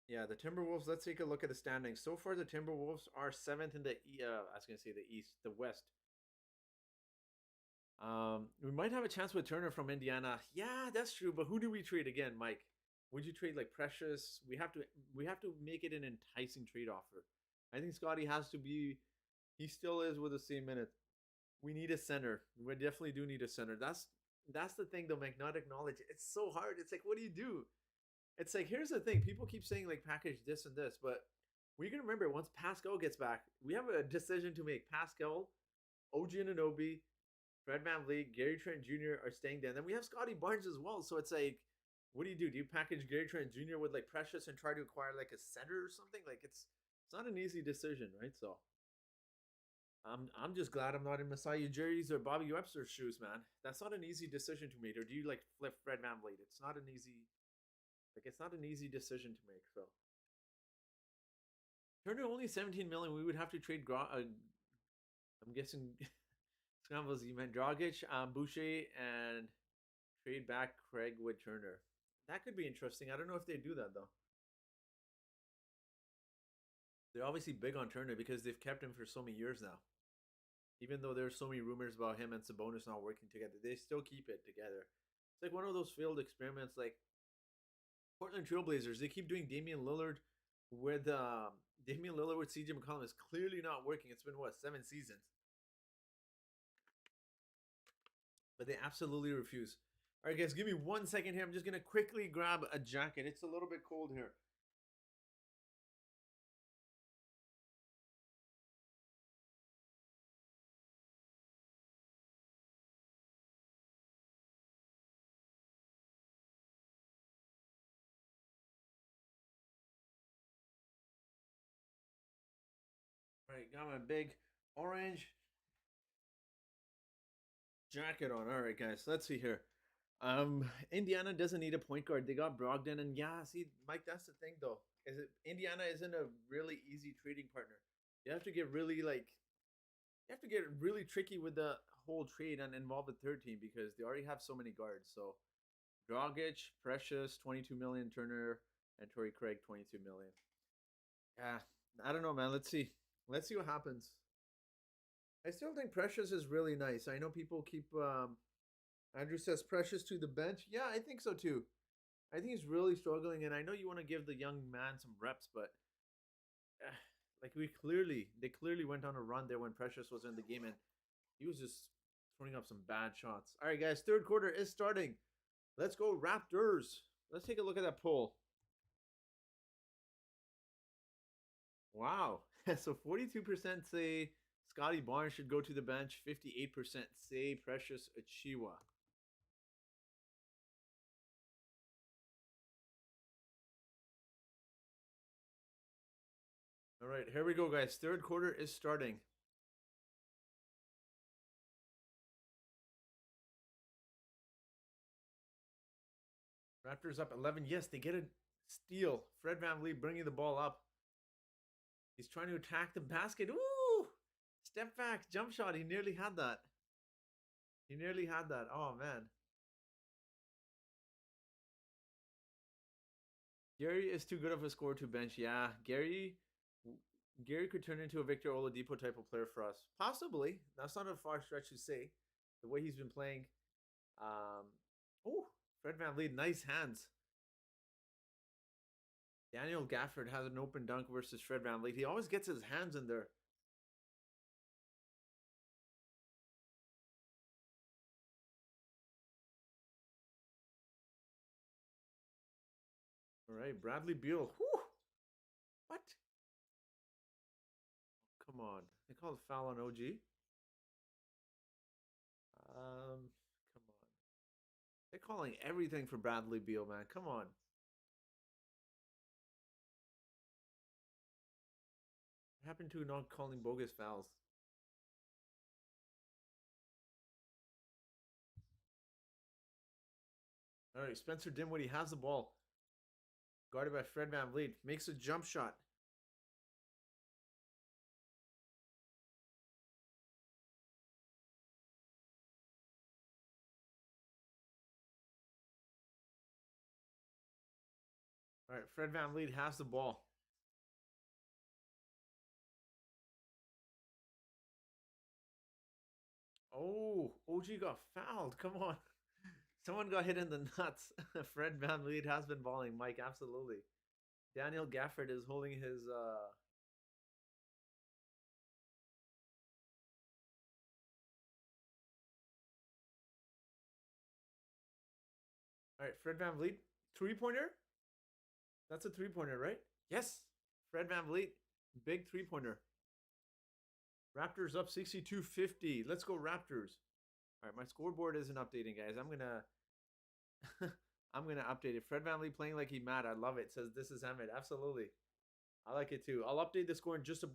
Yeah, the Timberwolves. Let's take a look at the standings. So far, the Timberwolves are seventh in the I was gonna say the East, the West. We might have a chance with Turner from Indiana. Yeah, that's true. But who do we trade again, Mike? Would you trade like Precious? We have to make it an enticing trade offer. I think Scotty has to be. He still is with the same minutes. We need a center. We definitely do need a center. That's the thing though. Not acknowledge. It's so hard. It's like, what do you do? It's like, here's the thing. People keep saying like package this and this, but we can remember once Pascal gets back, we have a decision to make. Pascal, OG Anunoby, Fred VanVleet, Gary Trent Jr. are staying there. And then we have Scotty Barnes as well. So it's like, what do you do? Do you package Gary Trent Jr. with like Precious and try to acquire like a center or something? Like it's not an easy decision, right? So I'm just glad I'm not in Masai Ujiri's or Bobby Webster's shoes, man. That's not an easy decision to make. Or do you like flip Fred VanVleet? It's not an easy decision to make. So Turner only 17 million. We would have to trade. I'm guessing scrambles. You meant Dragic, Boucher, and trade back Craig with Turner. That could be interesting. I don't know if they do that though. They're obviously big on Turner because they've kept him for so many years now. Even though there's so many rumors about him and Sabonis not working together, they still keep it together. It's like one of those failed experiments, like Portland Trailblazers. They keep doing Damian Lillard with CJ McCollum is clearly not working. It's been what, 7 seasons, but they absolutely refuse. All right, guys, give me 1 second here. I'm just gonna quickly grab a jacket. It's a little bit cold here. All right, got my big orange jacket on. All right, guys, let's see here. Indiana doesn't need a point guard. They got Brogdon, and yeah, see, Mike, that's the thing though. Indiana isn't a really easy trading partner. You have to get really tricky with the whole trade and involve a third team because they already have so many guards. So Dragic, Precious, 22 million, Turner, and Torrey Craig, 22 million. Yeah, I don't know, man. Let's see. Let's see what happens. I still think Precious is really nice. I know people keep Andrew says Precious to the bench. Yeah, I think so too. I think he's really struggling, and I know you want to give the young man some reps, but uh, like they clearly went on a run there when Precious was in the game, and he was just throwing up some bad shots. All right, guys, third quarter is starting. Let's go Raptors. Let's take a look at that poll. Wow. So 42% say Scotty Barnes should go to the bench. 58% say Precious Achiuwa. All right, here we go, guys. Third quarter is starting. Raptors up 11. Yes, they get a steal. Fred VanVleet bringing the ball up. He's trying to attack the basket. Ooh! Step back, jump shot. He nearly had that. He nearly had that. Oh, man. Gary is too good of a scorer to bench. Yeah, Gary could turn into a Victor Oladipo type of player for us. Possibly. That's not a far stretch to say. The way he's been playing. Um, oh, Fred VanVleet, nice hands. Daniel Gafford has an open dunk versus Fred VanVleet. He always gets his hands in there. All right, Bradley Beal. Whew. What? Come on. They call a foul on OG. Come on. They're calling everything for Bradley Beal, man. Come on. What happened to not calling bogus fouls? All right, Spencer Dinwiddie has the ball. Guarded by Fred VanVleet. Makes a jump shot. All right, Fred VanVleet has the ball. Oh, OG got fouled. Come on. Someone got hit in the nuts. Fred VanVleet has been balling, Mike. Absolutely. Daniel Gafford is holding his. All right, Fred VanVleet. 3-pointer? That's a 3-pointer, right? Yes. Fred VanVleet. Big 3-pointer. Raptors up 62-50. Let's go, Raptors. All right, my scoreboard isn't updating, guys. I'm going to. I'm gonna update it. Fred VanVleet playing like he mad. I love it. Says this is Emmett. Absolutely. I like it too. I'll update the score in just a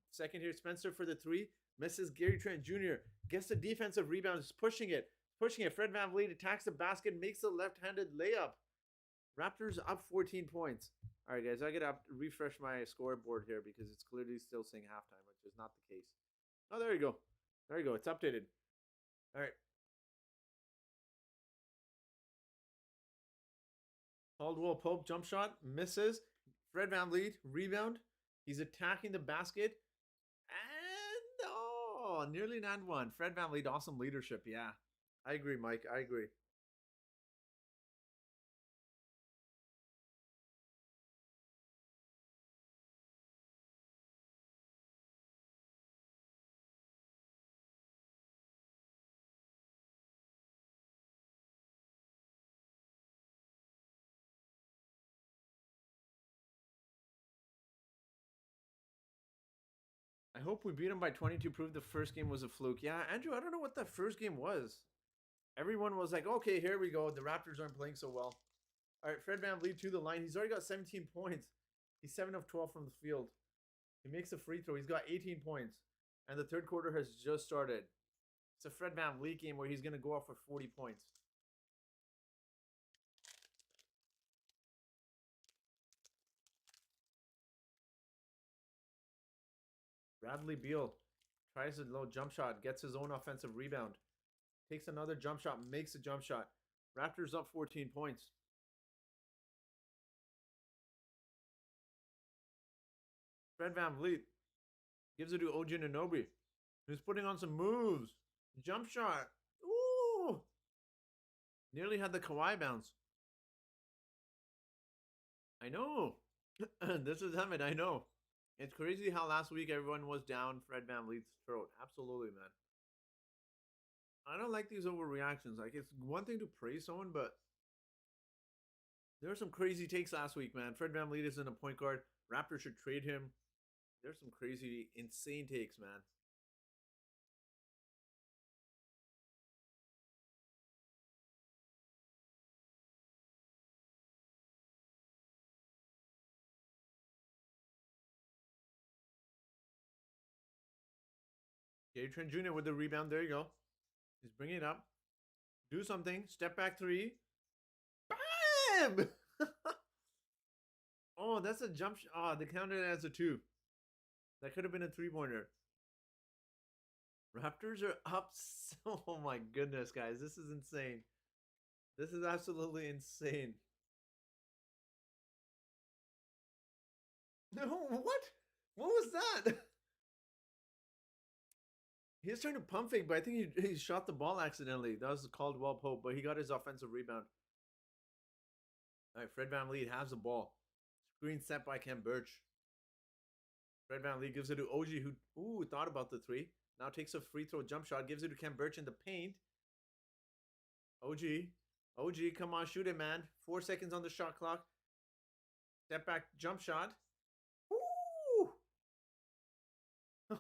second here. Spencer for the three. Misses Gary Trent Jr. Gets the defensive rebound. Is pushing it. Pushing it. Fred VanVleet attacks the basket. Makes a left-handed layup. Raptors up 14 points. All right, guys. I gotta refresh my scoreboard here because it's clearly still saying halftime, which is not the case. Oh, there you go. There you go. It's updated. All right. Caldwell Pope jump shot misses. Fred VanVleet rebound. He's attacking the basket. And oh, nearly 9-1. Fred VanVleet, awesome leadership. Yeah, I agree, Mike. I agree. I hope we beat him by 20 to prove the first game was a fluke. Yeah, Andrew, I don't know what that first game was. Everyone was like, okay, here we go. The Raptors aren't playing so well. All right, Fred VanVleet to the line. He's already got 17 points. He's 7 of 12 from the field. He makes a free throw. He's got 18 points. And the third quarter has just started. It's a Fred VanVleet game where he's going to go off for 40 points. Bradley Beal tries a low jump shot, gets his own offensive rebound, takes another jump shot, makes a jump shot. Raptors up 14 points. Fred VanVleet gives it to OG Anunoby, who's putting on some moves. Jump shot. Ooh! Nearly had the Kawhi bounce. I know. This is Emmett, I know. It's crazy how last week everyone was down Fred VanVleet's throat. Absolutely, man. I don't like these overreactions. Like, it's one thing to praise someone, but there were some crazy takes last week, man. Fred VanVleet isn't a point guard. Raptors should trade him. There's some crazy, insane takes, man. Gary Trent Jr. with the rebound. There you go. He's bringing it up. Do something. Step back three. Bam! Oh, that's a jump shot. Oh, they counted it as a two. That could have been a three-pointer. Raptors are up. Oh my goodness, guys. This is insane. This is absolutely insane. No, what? What was that? He was trying to pump fake, but I think he shot the ball accidentally. That was Caldwell Pope, but he got his offensive rebound. All right, Fred VanVleet has the ball. Screen set by Kem Birch. Fred VanVleet gives it to OG, who thought about the three. Now takes a free throw jump shot, gives it to Kem Birch in the paint. OG, come on, shoot it, man. 4 seconds on the shot clock. Step back jump shot. Woo!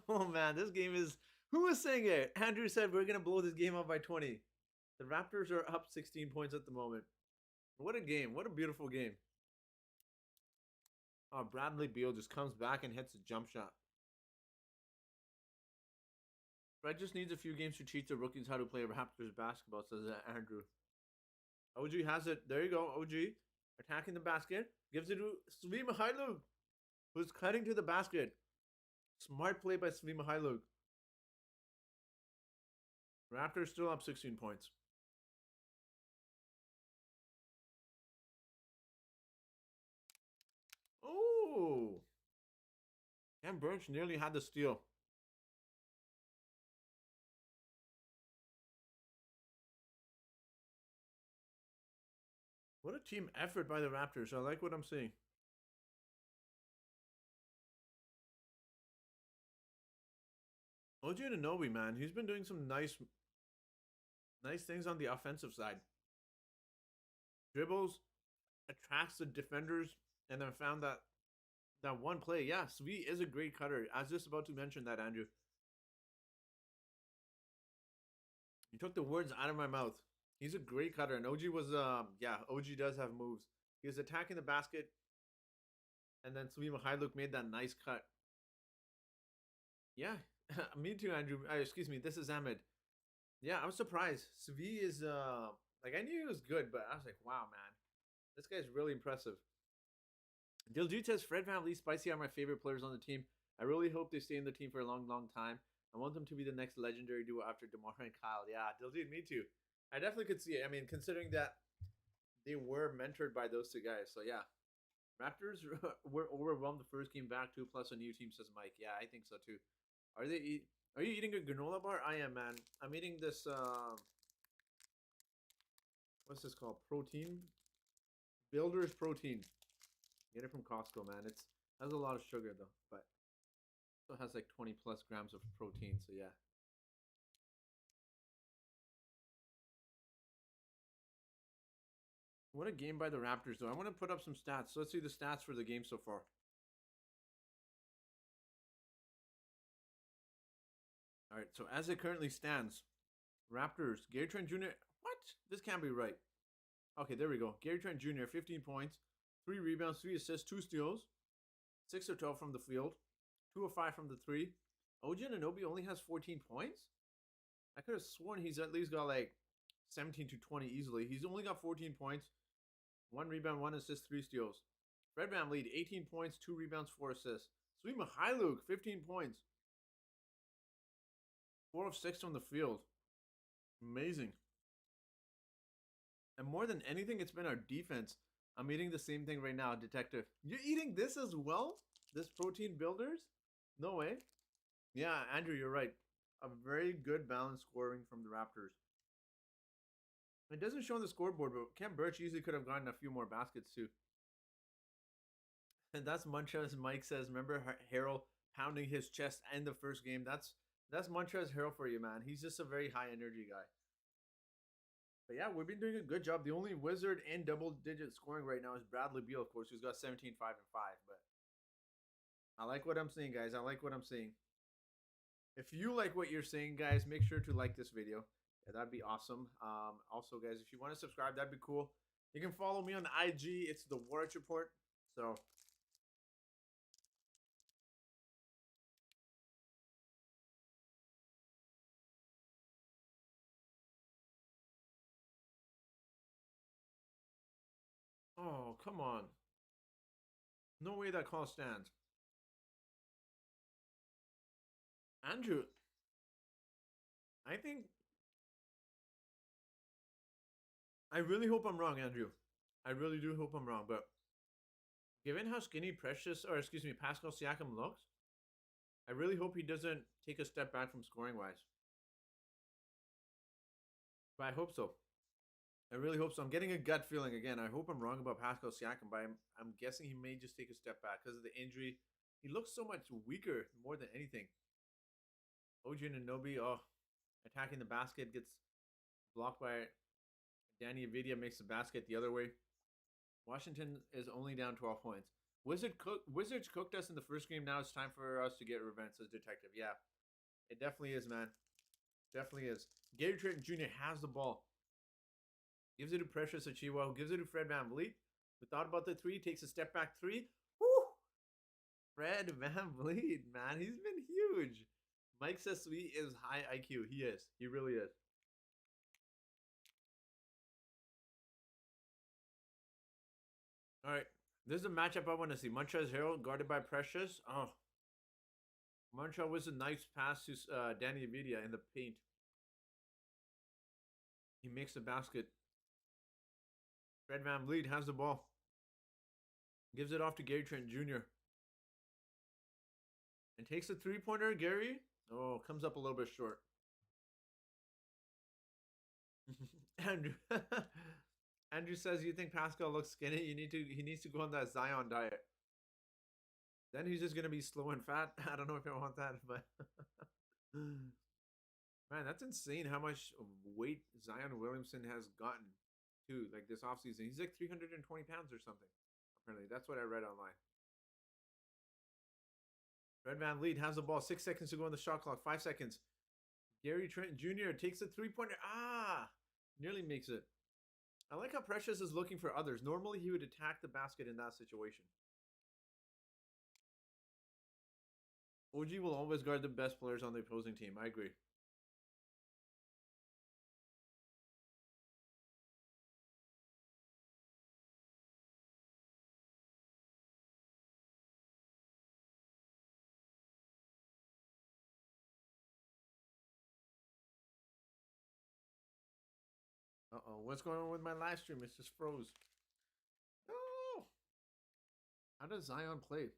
Oh man, this game is. Who was saying it? Andrew said we're gonna blow this game up by 20. The Raptors are up 16 points at the moment. What a game! What a beautiful game. Oh, Bradley Beal just comes back and hits a jump shot. Fred just needs a few games to teach the rookies how to play Raptors basketball, says Andrew. OG has it. There you go, OG. Attacking the basket. Gives it to Svi Mikhailuk, who's cutting to the basket. Smart play by Svi Mikhailuk. Raptors still up 16 points. Oh! Kem Birch nearly had the steal. What a team effort by the Raptors. I like what I'm seeing. OG Anunoby, man, he's been doing some nice things on the offensive side. Dribbles, attracts the defenders, and then found that one play. Yeah, Sweet is a great cutter. I was just about to mention that, Andrew. You took the words out of my mouth. He's a great cutter, and OG was yeah, OG does have moves. He was attacking the basket, and then Sweet Mikhailuk made that nice cut. Yeah, me too, Andrew. Excuse me, this is Ahmed. Yeah, I was surprised. Svi is like I knew he was good, but I was like, wow, man, this guy's really impressive. Diljit says Fred VanVleet, Spicy are my favorite players on the team. I really hope they stay in the team for a long time. I want them to be the next legendary duo after DeMar and Kyle. Yeah, Diljit, me too. I definitely could see it. I mean, considering that they were mentored by those two guys. So yeah, Raptors were overwhelmed the first game back too. Plus a new team, says Mike. Yeah, I think so too. Are they? Are you eating a granola bar? I am, man. I'm eating this. What's this called? Protein. Builder's protein. Get it from Costco, man. It has a lot of sugar though, but it has like 20 plus grams of protein. So yeah. What a game by the Raptors, though. I want to put up some stats. So let's see the stats for the game so far. All right. So as it currently stands, Raptors, Gary Trent Jr. What? This can't be right. Okay, there we go. Gary Trent Jr. 15 points, 3 rebounds, 3 assists, 2 steals, 6 of 12 from the field, 2 of 5 from the 3. OG Anunoby only has 14 points? I could have sworn he's at least got like 17 to 20 easily. He's only got 14 points, 1 rebound, 1 assist, 3 steals. Fred VanVleet, 18 points, 2 rebounds, 4 assists. Sweet Mikhailuk, 15 points, 4 of 6 from the field. Amazing. And more than anything, it's been our defense. I'm eating the same thing right now, Detective. You're eating this as well? This protein builders? No way. Yeah, Andrew, you're right. A very good balanced scoring from the Raptors. It doesn't show on the scoreboard, but Cam Birch easily could have gotten a few more baskets too. And that's Montrezl. Mike says, remember Harrell pounding his chest in the first game? That's Montrezl Harrell for you, man. He's just a very high energy guy. But yeah, we've been doing a good job. The only wizard in double-digit scoring right now is Bradley Beal, of course, who's got 17, 5, and 5. But I like what I'm seeing, guys. I like what I'm seeing. If you like what you're seeing, guys, make sure to like this video. Yeah, that'd be awesome. Also, guys, if you want to subscribe, that'd be cool. You can follow me on IG. It's the Warrich Report. So oh, come on. No way that call stands. Andrew, I think I really hope I'm wrong, Andrew. I really do hope I'm wrong, but given how skinny Pascal Siakam looks, I really hope he doesn't take a step back from scoring wise. But I hope so. I really hope so. I'm getting a gut feeling again. I hope I'm wrong about Pascal Siakam, but I'm guessing he may just take a step back because of the injury. He looks so much weaker more than anything. OG Anunoby, attacking the basket, gets blocked by Danny Avdia, makes the basket the other way. Washington is only down 12 points. Wizards cooked us in the first game. Now it's time for us to get revenge, says Detective. Yeah, it definitely is, man. Definitely is. Gary Trent Jr. has the ball. Gives it to Precious Achiuwa, who gives it to Fred VanVleet. Who thought about the 3, takes a step back 3. Woo! Fred VanVleet, man. He's been huge. Mike says Sweet is high IQ. He is. He really is. All right. This is a matchup I want to see. Montrezl Harrell guarded by Precious. Oh. Montrezl was a nice pass to Danny Avdia in the paint. He makes the basket. Fred VanVleet has the ball. Gives it off to Gary Trent Jr. And takes a three-pointer. Gary, comes up a little bit short. Andrew, Andrew says you think Pascal looks skinny. He needs to go on that Zion diet. Then he's just gonna be slow and fat. I don't know if I want that, but man, that's insane how much weight Zion Williamson has gotten too. Like this offseason. He's like 320 pounds or something. Apparently, that's what I read online. Red Van Lead has the ball. 6 seconds to go on the shot clock. 5 seconds. Gary Trent Jr. takes a three-pointer. Nearly makes it. I like how Precious is looking for others. Normally, he would attack the basket in that situation. OG will always guard the best players on the opposing team. I agree. Uh-oh. What's going on with my live stream? It's just froze. No! How does Zion play?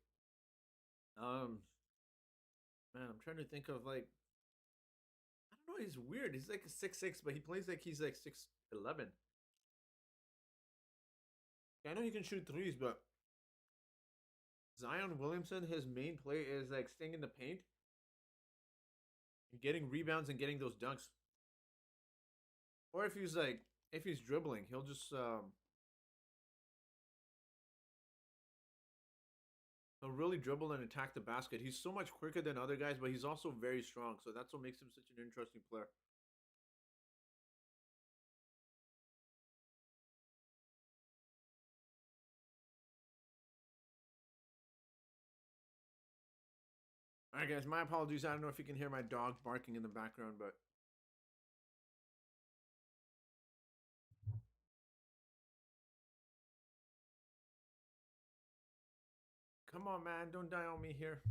Man, I'm trying to think of like I don't know. He's weird. He's like a 6'6", but he plays like he's like 6'11". I know he can shoot threes, but Zion Williamson, his main play is like staying in the paint and getting rebounds and getting those dunks. Or if he's dribbling, he'll really dribble and attack the basket. He's so much quicker than other guys, but he's also very strong. So that's what makes him such an interesting player. All right, guys, my apologies. I don't know if you can hear my dog barking in the background, but come on, man. Don't die on me here.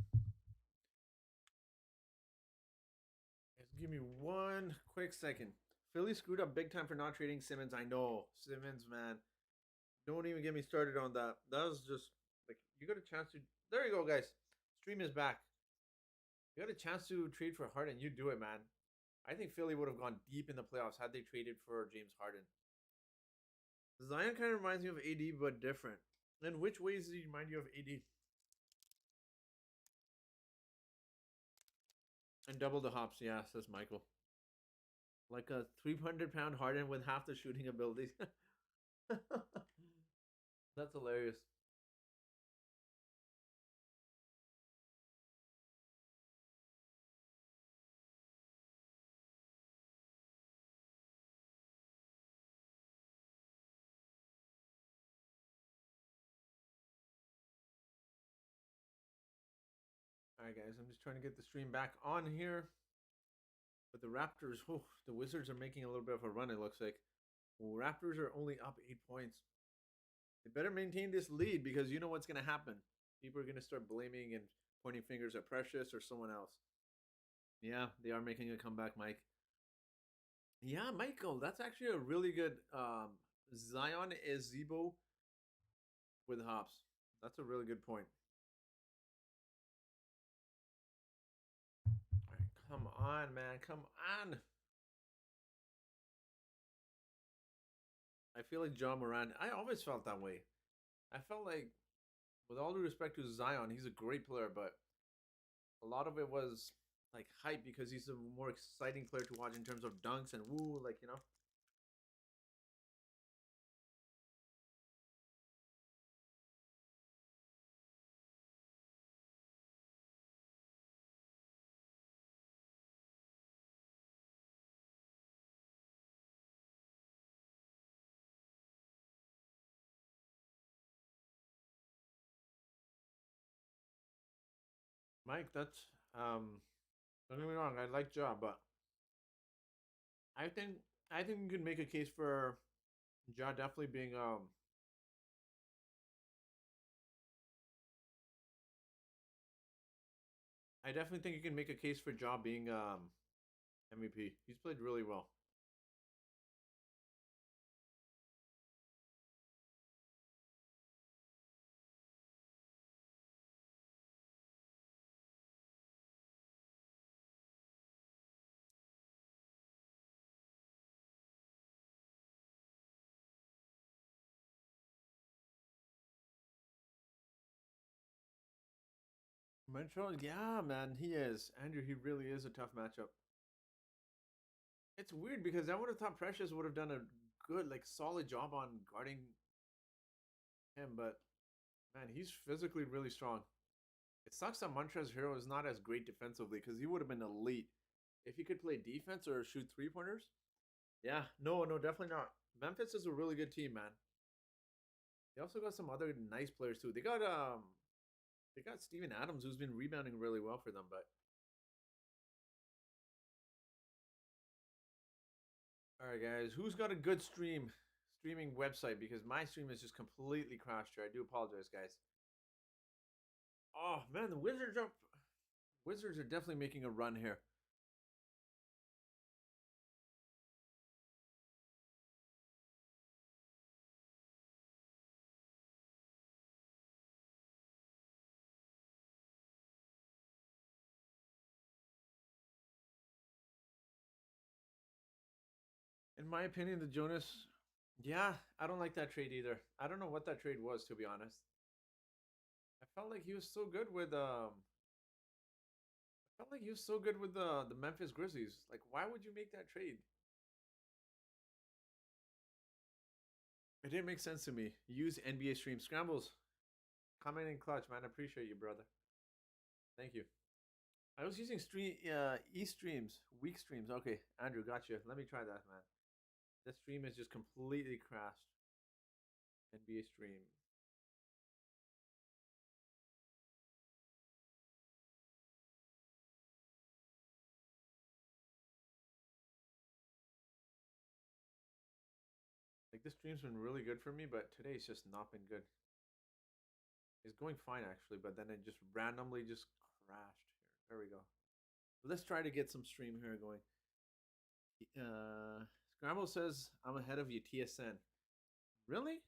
Just give me one quick second. Philly screwed up big time for not trading Simmons. I know. Simmons, man. Don't even get me started on that. That was just like you got a chance to. There you go, guys. Stream is back. You got a chance to trade for Harden. You do it, man. I think Philly would have gone deep in the playoffs had they traded for James Harden. Zion kind of reminds me of AD, but different. In which ways does he remind you of AD? And double the hops, yeah, says Michael. Like a 300-pound Harden with half the shooting abilities. That's hilarious. All right, guys, I'm just trying to get the stream back on here. But the Raptors, the Wizards are making a little bit of a run, it looks like. Well, Raptors are only up 8 points. They better maintain this lead because you know what's going to happen. People are going to start blaming and pointing fingers at Precious or someone else. Yeah, they are making a comeback, Mike. Yeah, Michael, that's actually a really good Zion is Zebo with hops. That's a really good point. All right, come on, man. Come on. I feel like John Moran. I always felt that way. I felt like, with all due respect to Zion, he's a great player, but a lot of it was like hype because he's a more exciting player to watch in terms of dunks and woo, like, you know. Mike, that's don't get me wrong, I like Ja, but I think I think you can make a case for Ja definitely being I definitely think you can make a case for Ja being MVP. He's played really well. Montreal, yeah, man, he is. Andrew, he really is a tough matchup. It's weird because I would have thought Precious would have done a good, like, solid job on guarding him, but man, he's physically really strong. It sucks that Montrezl Hero is not as great defensively because he would have been elite if he could play defense or shoot 3 pointers. Yeah, no, no, definitely not. Memphis is a really good team, man. They also got some other nice players too. They got Steven Adams who's been rebounding really well for them, but all right, guys, who's got a good streaming website? Because my stream is just completely crashed here. I do apologize, guys. Oh man, the Wizards are definitely making a run here. In my opinion, the Jonas, yeah, I don't like that trade either. I don't know what that trade was, to be honest. I felt like he was so good with I felt like he was so good with the Memphis Grizzlies. Like, why would you make that trade? It didn't make sense to me. Use NBA Stream Scrambles. Comment in clutch, man. I appreciate you, brother. Thank you. I was using e streams, weak streams. Okay, Andrew, got you. Let me try that, man. This stream is just completely crashed. NBA Stream. Like, this stream's been really good for me, but today's just not been good. It's going fine actually, but then it just randomly just crashed here. There we go. Let's try to get some stream here going. Scramble says I'm ahead of you, TSN. Really?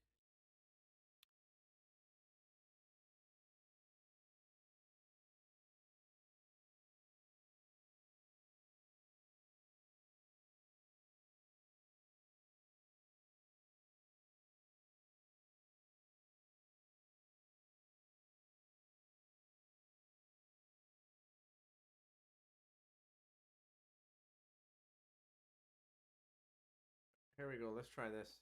Here we go. Let's try this.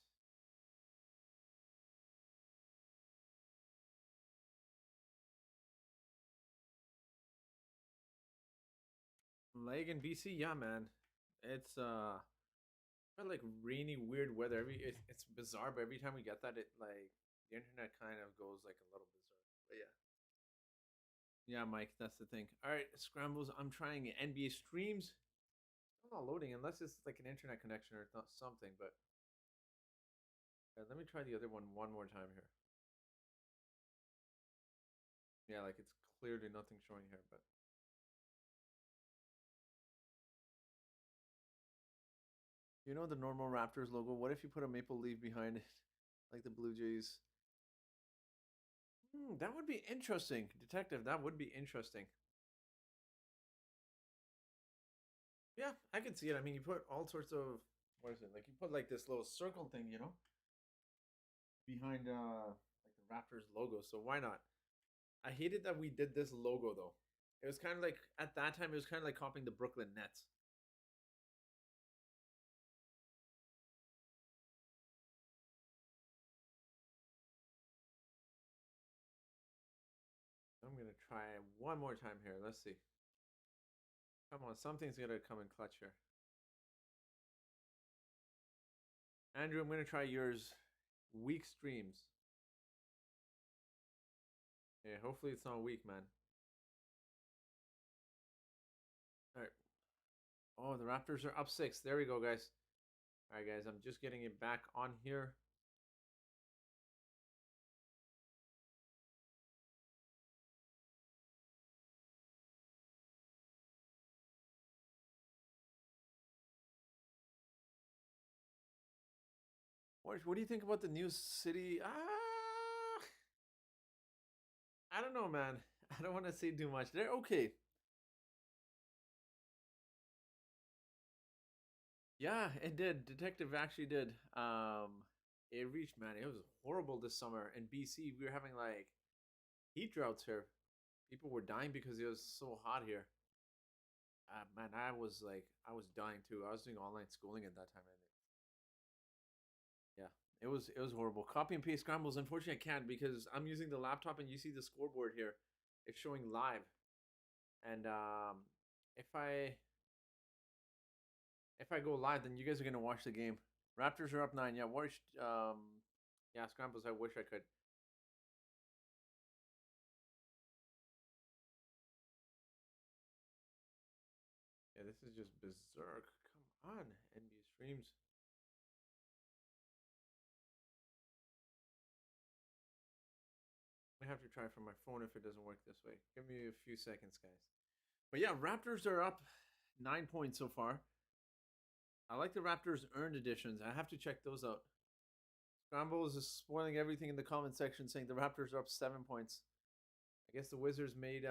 Leg in BC, yeah, man. It's like rainy, weird weather. It's bizarre, but every time we get that, it like the internet kind of goes like a little bizarre. But yeah, yeah, Mike, that's the thing. All right, scrambles. I'm trying NBA streams. It's not loading unless it's like an internet connection or something. But let me try the other one more time here. Yeah, like it's clearly nothing showing here, but you know the normal Raptors logo. What if you put a maple leaf behind it, like the Blue Jays? That would be interesting, detective. That would be interesting. Yeah, I can see it. I mean, you put all sorts of what is it? Like you put like this little circle thing, behind like the Raptors logo. So why not? I hated that we did this logo though. It was kind of like at that time it was kind of like copying the Brooklyn Nets. I'm gonna try one more time here. Let's see. Come on, something's gonna come in clutch here. Andrew, I'm gonna try yours. Weak streams. Yeah, hopefully it's not weak, man. All right. Oh, the Raptors are up 6. There we go, guys. All right, guys. I'm just getting it back on here. What do you think about the new city? I don't know, man. I don't want to say too much. They're okay. Yeah, it did. Detective actually did. It reached, man. It was horrible this summer in BC. We were having like heat droughts here. People were dying because it was so hot here. Man, I was dying too. I was doing online schooling at that time. And yeah, it was horrible. Copy and paste scrambles. Unfortunately, I can't because I'm using the laptop and you see the scoreboard here. It's showing live, and if I go live, then you guys are gonna watch the game. Raptors are up 9. Yeah, watch. Yeah, scrambles. I wish I could. Yeah, this is just berserk. Come on, NBA streams. I have to try from my phone if it doesn't work this way. Give me a few seconds, guys. But yeah, Raptors are up 9 points so far. I like the Raptors earned editions. I have to check those out. Scrambles is spoiling everything in the comment section, saying the Raptors are up 7 points. I guess the Wizards made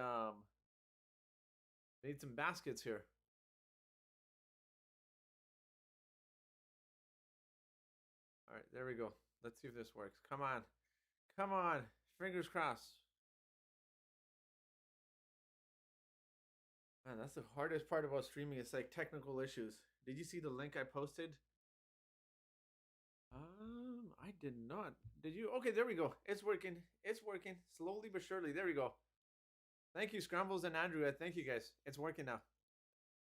some baskets here. All right, there we go. Let's see if this works. Come on, come on. Fingers crossed. Man, that's the hardest part about streaming. It's like technical issues. Did you see the link I posted? I did not. Did you? Okay, there we go. It's working. It's working. Slowly but surely. There we go. Thank you, Scrambles and Andrew. Thank you guys. It's working now.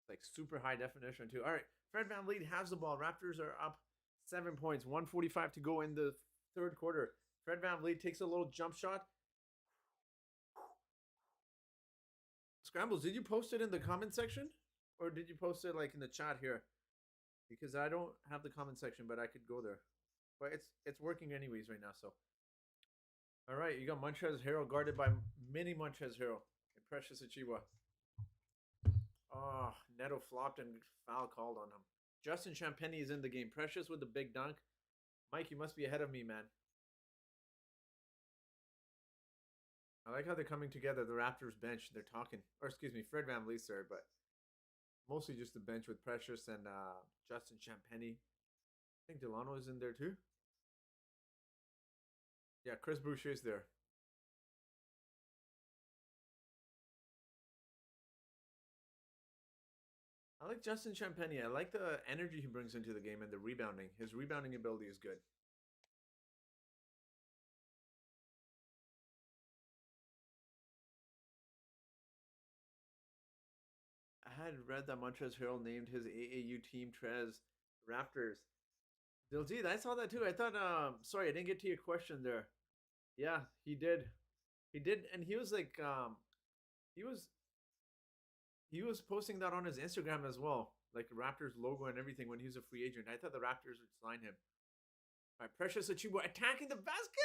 It's like super high definition too. All right. Fred VanVleet has the ball. Raptors are up 7 points. 1:45 to go in the third quarter. Fred VanVleet takes a little jump shot. Scrambles, did you post it in the comment section? Or did you post it like in the chat here? Because I don't have the comment section, but I could go there. But it's working anyways right now, so. All right, you got Montrezl Harrell guarded by mini Montrezl Harrell and Precious Achiuwa. Oh, Neto flopped and foul called on him. Justin Champagnie is in the game. Precious with the big dunk. Mike, you must be ahead of me, man. I like how they're coming together. The Raptors bench, they're talking. Or excuse me, Fred VanVleet, sorry, but mostly just the bench with Precious and Justin Champagnie. I think Delano is in there too. Yeah, Chris Boucher is there. I like Justin Champagnie. I like the energy he brings into the game and the rebounding. His rebounding ability is good. I had read that Montrezl Harrell named his AAU team Trez Raptors. Diljit, I saw that too. I thought, sorry, I didn't get to your question there. Yeah, he did. He did, and he was like, he was he was posting that on his Instagram as well, like the Raptors logo and everything when he was a free agent. I thought the Raptors would sign him. All right, Precious Achiuwa attacking the basket.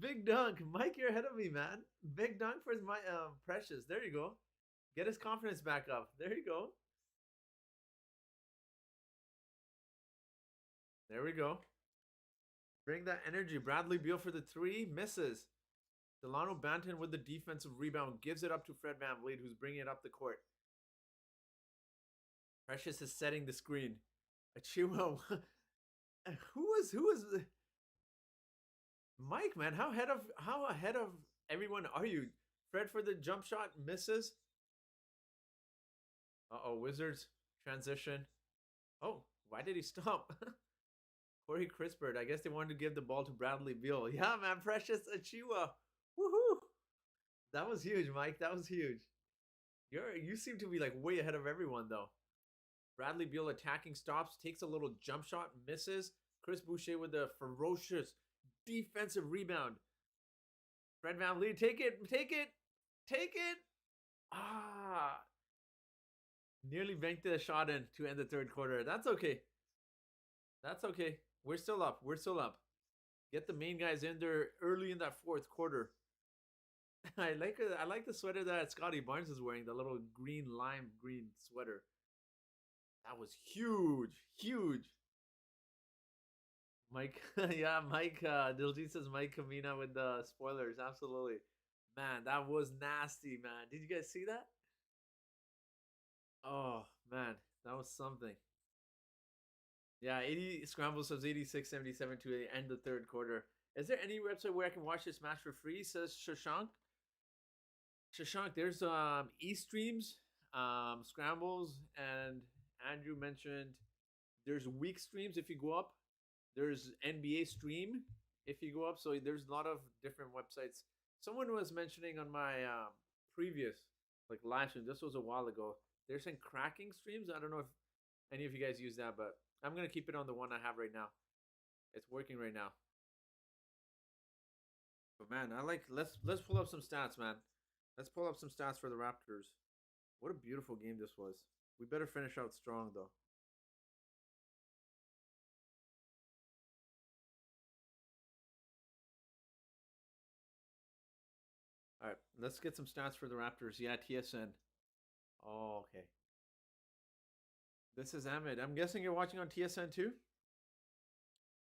Big dunk, Mike. You're ahead of me, man. Big dunk for my Precious. There you go. Get his confidence back up. There you go. There we go. Bring that energy. Bradley Beal for the 3. Misses. Delano Banton with the defensive rebound. Gives it up to Fred VanVleet, who's bringing it up the court. Precious is setting the screen. Achiuwa. who was Mike, man? How ahead of everyone are you? Fred for the jump shot. Misses. Uh-oh. Wizards. Transition. Oh, why did he stop? Corey Crispert. I guess they wanted to give the ball to Bradley Beal. Yeah, man. Precious Achiuwa. Woohoo! That was huge, Mike. That was huge. You seem to be like way ahead of everyone though. Bradley Beal attacking stops, takes a little jump shot, misses. Chris Boucher with a ferocious defensive rebound. Fred VanVleet, take it. Ah, nearly banked the shot in to end the third quarter. That's okay. That's okay. We're still up. Get the main guys in there early in that fourth quarter. I like the sweater that Scotty Barnes is wearing, the little lime green sweater. That was huge. Mike, yeah, Mike. Diljit says Mike Kamina with the spoilers. Absolutely, man. That was nasty, man. Did you guys see that? Oh man, that was something. Yeah, 80 scramble subs 86-77 to end the third quarter. Is there any website where I can watch this match for free? Says Shashank. Shashank, there's e-streams, scrambles, and Andrew mentioned there's week streams if you go up. There's NBA stream if you go up. So there's a lot of different websites. Someone was mentioning on my previous like live stream. This was a while ago. They're saying cracking streams. I don't know if any of you guys use that, but I'm gonna keep it on the one I have right now. It's working right now. But man, I like let's pull up some stats, man. Let's pull up some stats for the Raptors. What a beautiful game this was. We better finish out strong though. All right, let's get some stats for the Raptors. Yeah, TSN. Oh, okay. This is Ahmed. I'm guessing you're watching on TSN too?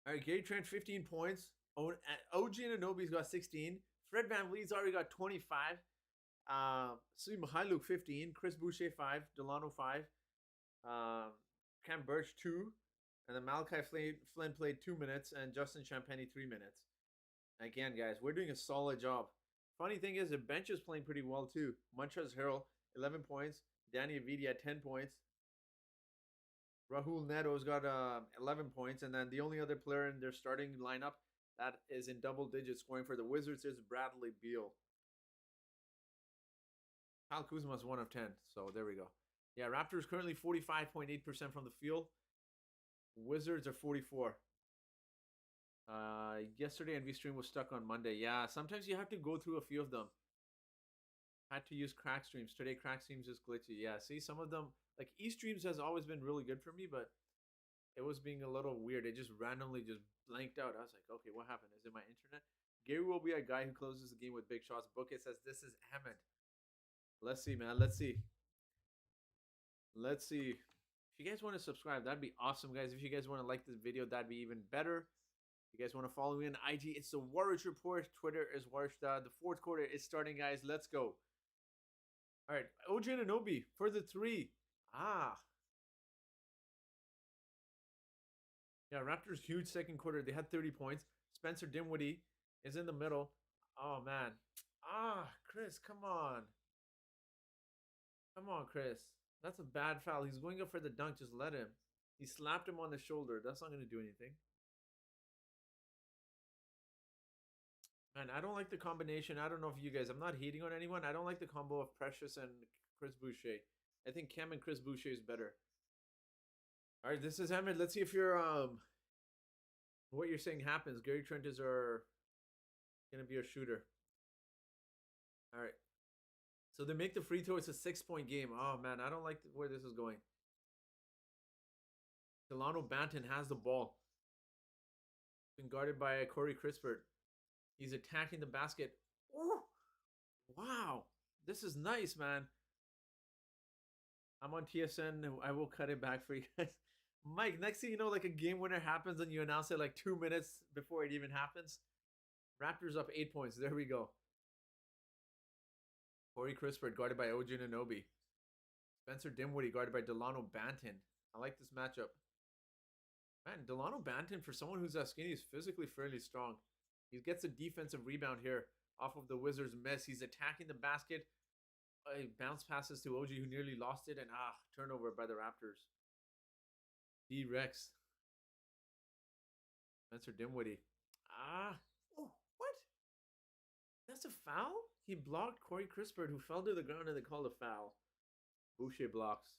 All right, Gary Trent, 15 points. OG Anunoby's got 16. Fred VanVleet's already got 25. Sui Mikhailuk, 15. Chris Boucher, 5. Delano, 5. Cam Birch, 2. And then Malachi Flynn played 2 minutes. And Justin Champagny, 3 minutes. Again, guys, we're doing a solid job. Funny thing is, the bench is playing pretty well too. Montrezl Harrell, 11 points. Danny Avidi at 10 points. Rahul Neto's got 11 points. And then the only other player in their starting lineup that is in double digits scoring for the Wizards is Bradley Beal. Kyle Kuzma's 1 of 10. So there we go. Yeah, Raptors currently 45.8% from the field. Wizards are 44. Yesterday Livestream was stuck on Monday. Yeah, sometimes you have to go through a few of them. Had to use crack streams. Today crack streams is glitchy. Yeah, see, some of them, like e-streams has always been really good for me, but it was being a little weird. It just randomly just blanked out. I was like, okay, what happened? Is it my internet? Gary will be a guy who closes the game with big shots. Bookit says, this is Ahmed. Let's see, man. Let's see. Let's see. If you guys want to subscribe, that'd be awesome, guys. If you guys want to like this video, that'd be even better. If you guys want to follow me on IG, it's the Warriors Report. Twitter is Warshda. The fourth quarter is starting, guys. Let's go. All right. OG Anunoby for the 3. Yeah, Raptors huge second quarter. They had 30 points. Spencer Dinwiddie is in the middle. Oh, man. Chris, come on. Come on, Chris. That's a bad foul. He's going up for the dunk. Just let him. He slapped him on the shoulder. That's not going to do anything. Man, I don't like the combination. I don't know if you guys, I'm not hating on anyone. I don't like the combo of Precious and Chris Boucher. I think Cam and Chris Boucher is better. All right, this is Ahmed. Let's see if you're what you're saying happens. Gary Trent is gonna be a shooter. All right. So they make the free throw. It's a 6-point game. Oh man, I don't like where this is going. Delano Banton has the ball. Been guarded by Corey Crispert. He's attacking the basket. Ooh, wow, this is nice, man. I'm on TSN. I will cut it back for you guys. Mike, next thing you know, like a game winner happens and you announce it like 2 minutes before it even happens. Raptors up 8 points. There we go. Corey Crispert guarded by OG Anunoby. Spencer Dinwiddie guarded by Delano Banton. I like this matchup. Man, Delano Banton, for someone who's that skinny, is physically fairly strong. He gets a defensive rebound here off of the Wizards' miss. He's attacking the basket. Bounce passes to OG, who nearly lost it. And turnover by the Raptors. D-Rex. Spencer Dinwiddie. Oh, what? That's a foul? He blocked Corey Crispert, who fell to the ground, and they called a foul. Boucher blocks.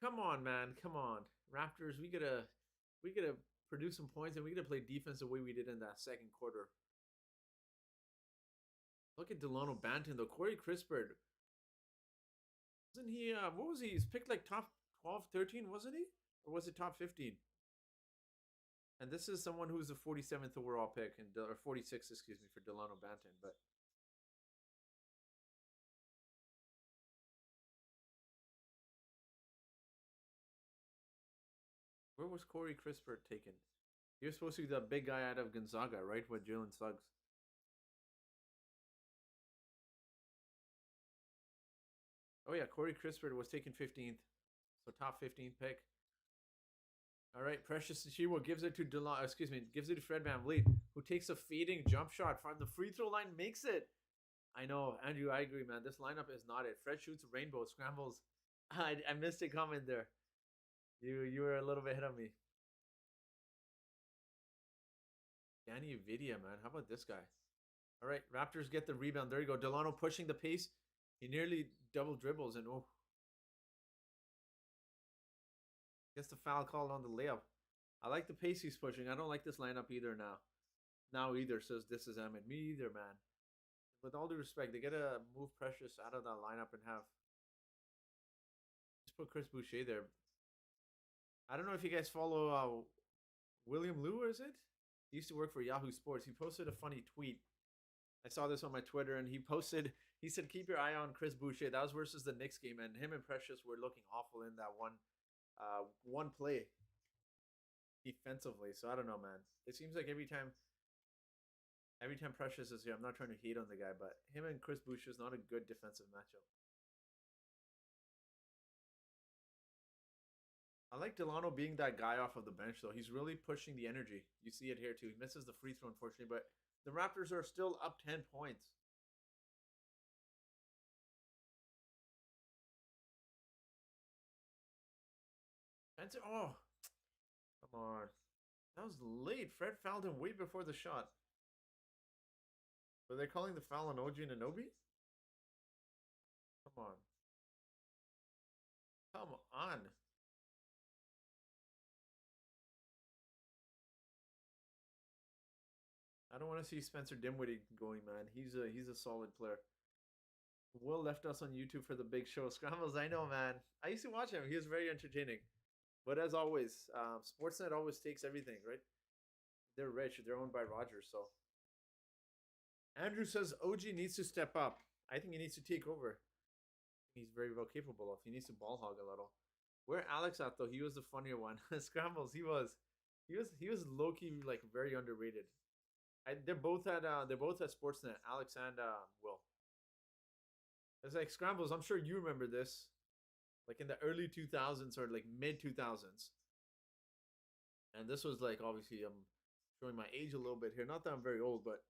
Come on, man. Come on. Raptors, we gotta produce some points, and we gotta play defense the way we did in that second quarter. Look at Delano Banton, though. Corey Crispert. Wasn't he, what was he? He's picked like top 12, 13, wasn't he? Or was it top 15? And this is someone who's the 47th overall pick, or 46, excuse me, for Delano Banton. But where was Corey Crispert taken? He was supposed to be the big guy out of Gonzaga, right? With Jalen Suggs. Oh yeah, Corey Crispert was taken 15th. So top 15 pick. All right, Precious Chiwo gives it to gives it to Fred VanVleet, who takes a fading jump shot from the free throw line, makes it. I know, Andrew, I agree, man. This lineup is not it. Fred shoots rainbow, scrambles. I missed a comment there. You were a little bit ahead of me. Danny Vidia, man. How about this guy? All right, Raptors get the rebound. There you go. Delano pushing the pace. He nearly double dribbles and oh, gets the foul called on the layup. I like the pace he's pushing. I don't like this lineup either now. Now either says this is Emmett. Me either, man. With all due respect, they gotta move Precious out of that lineup and have just put Chris Boucher there. I don't know if you guys follow William Liu, is it? He used to work for Yahoo Sports. He posted a funny tweet. I saw this on my Twitter, and he said, keep your eye on Chris Boucher. That was versus the Knicks game, and him and Precious were looking awful in that one play defensively. So I don't know, man. It seems like every time Precious is here, I'm not trying to hate on the guy, but him and Chris Boucher is not a good defensive matchup. I like Delano being that guy off of the bench, though. He's really pushing the energy. You see it here, too. He misses the free throw, unfortunately, but the Raptors are still up 10 points. Oh, come on. That was late. Fred fouled him way before the shot. Were they calling the foul on OG Anunoby? Come on. Come on. I don't want to see Spencer Dinwiddie going, man. He's a solid player. Will left us on YouTube for the big show. Scrambles, I know, man. I used to watch him. He was very entertaining. But as always, Sportsnet always takes everything, right? They're rich. They're owned by Rogers, so. Andrew says OG needs to step up. I think he needs to take over. He's very well capable of. He needs to ball hog a little. Where Alex at though? He was the funnier one. Scrambles. He was low key like very underrated. They're both at Sportsnet. Alex and Will. It's like Scrambles. I'm sure you remember this, like in the early 2000s or like mid 2000s. And this was like obviously I'm showing my age a little bit here. Not that I'm very old, but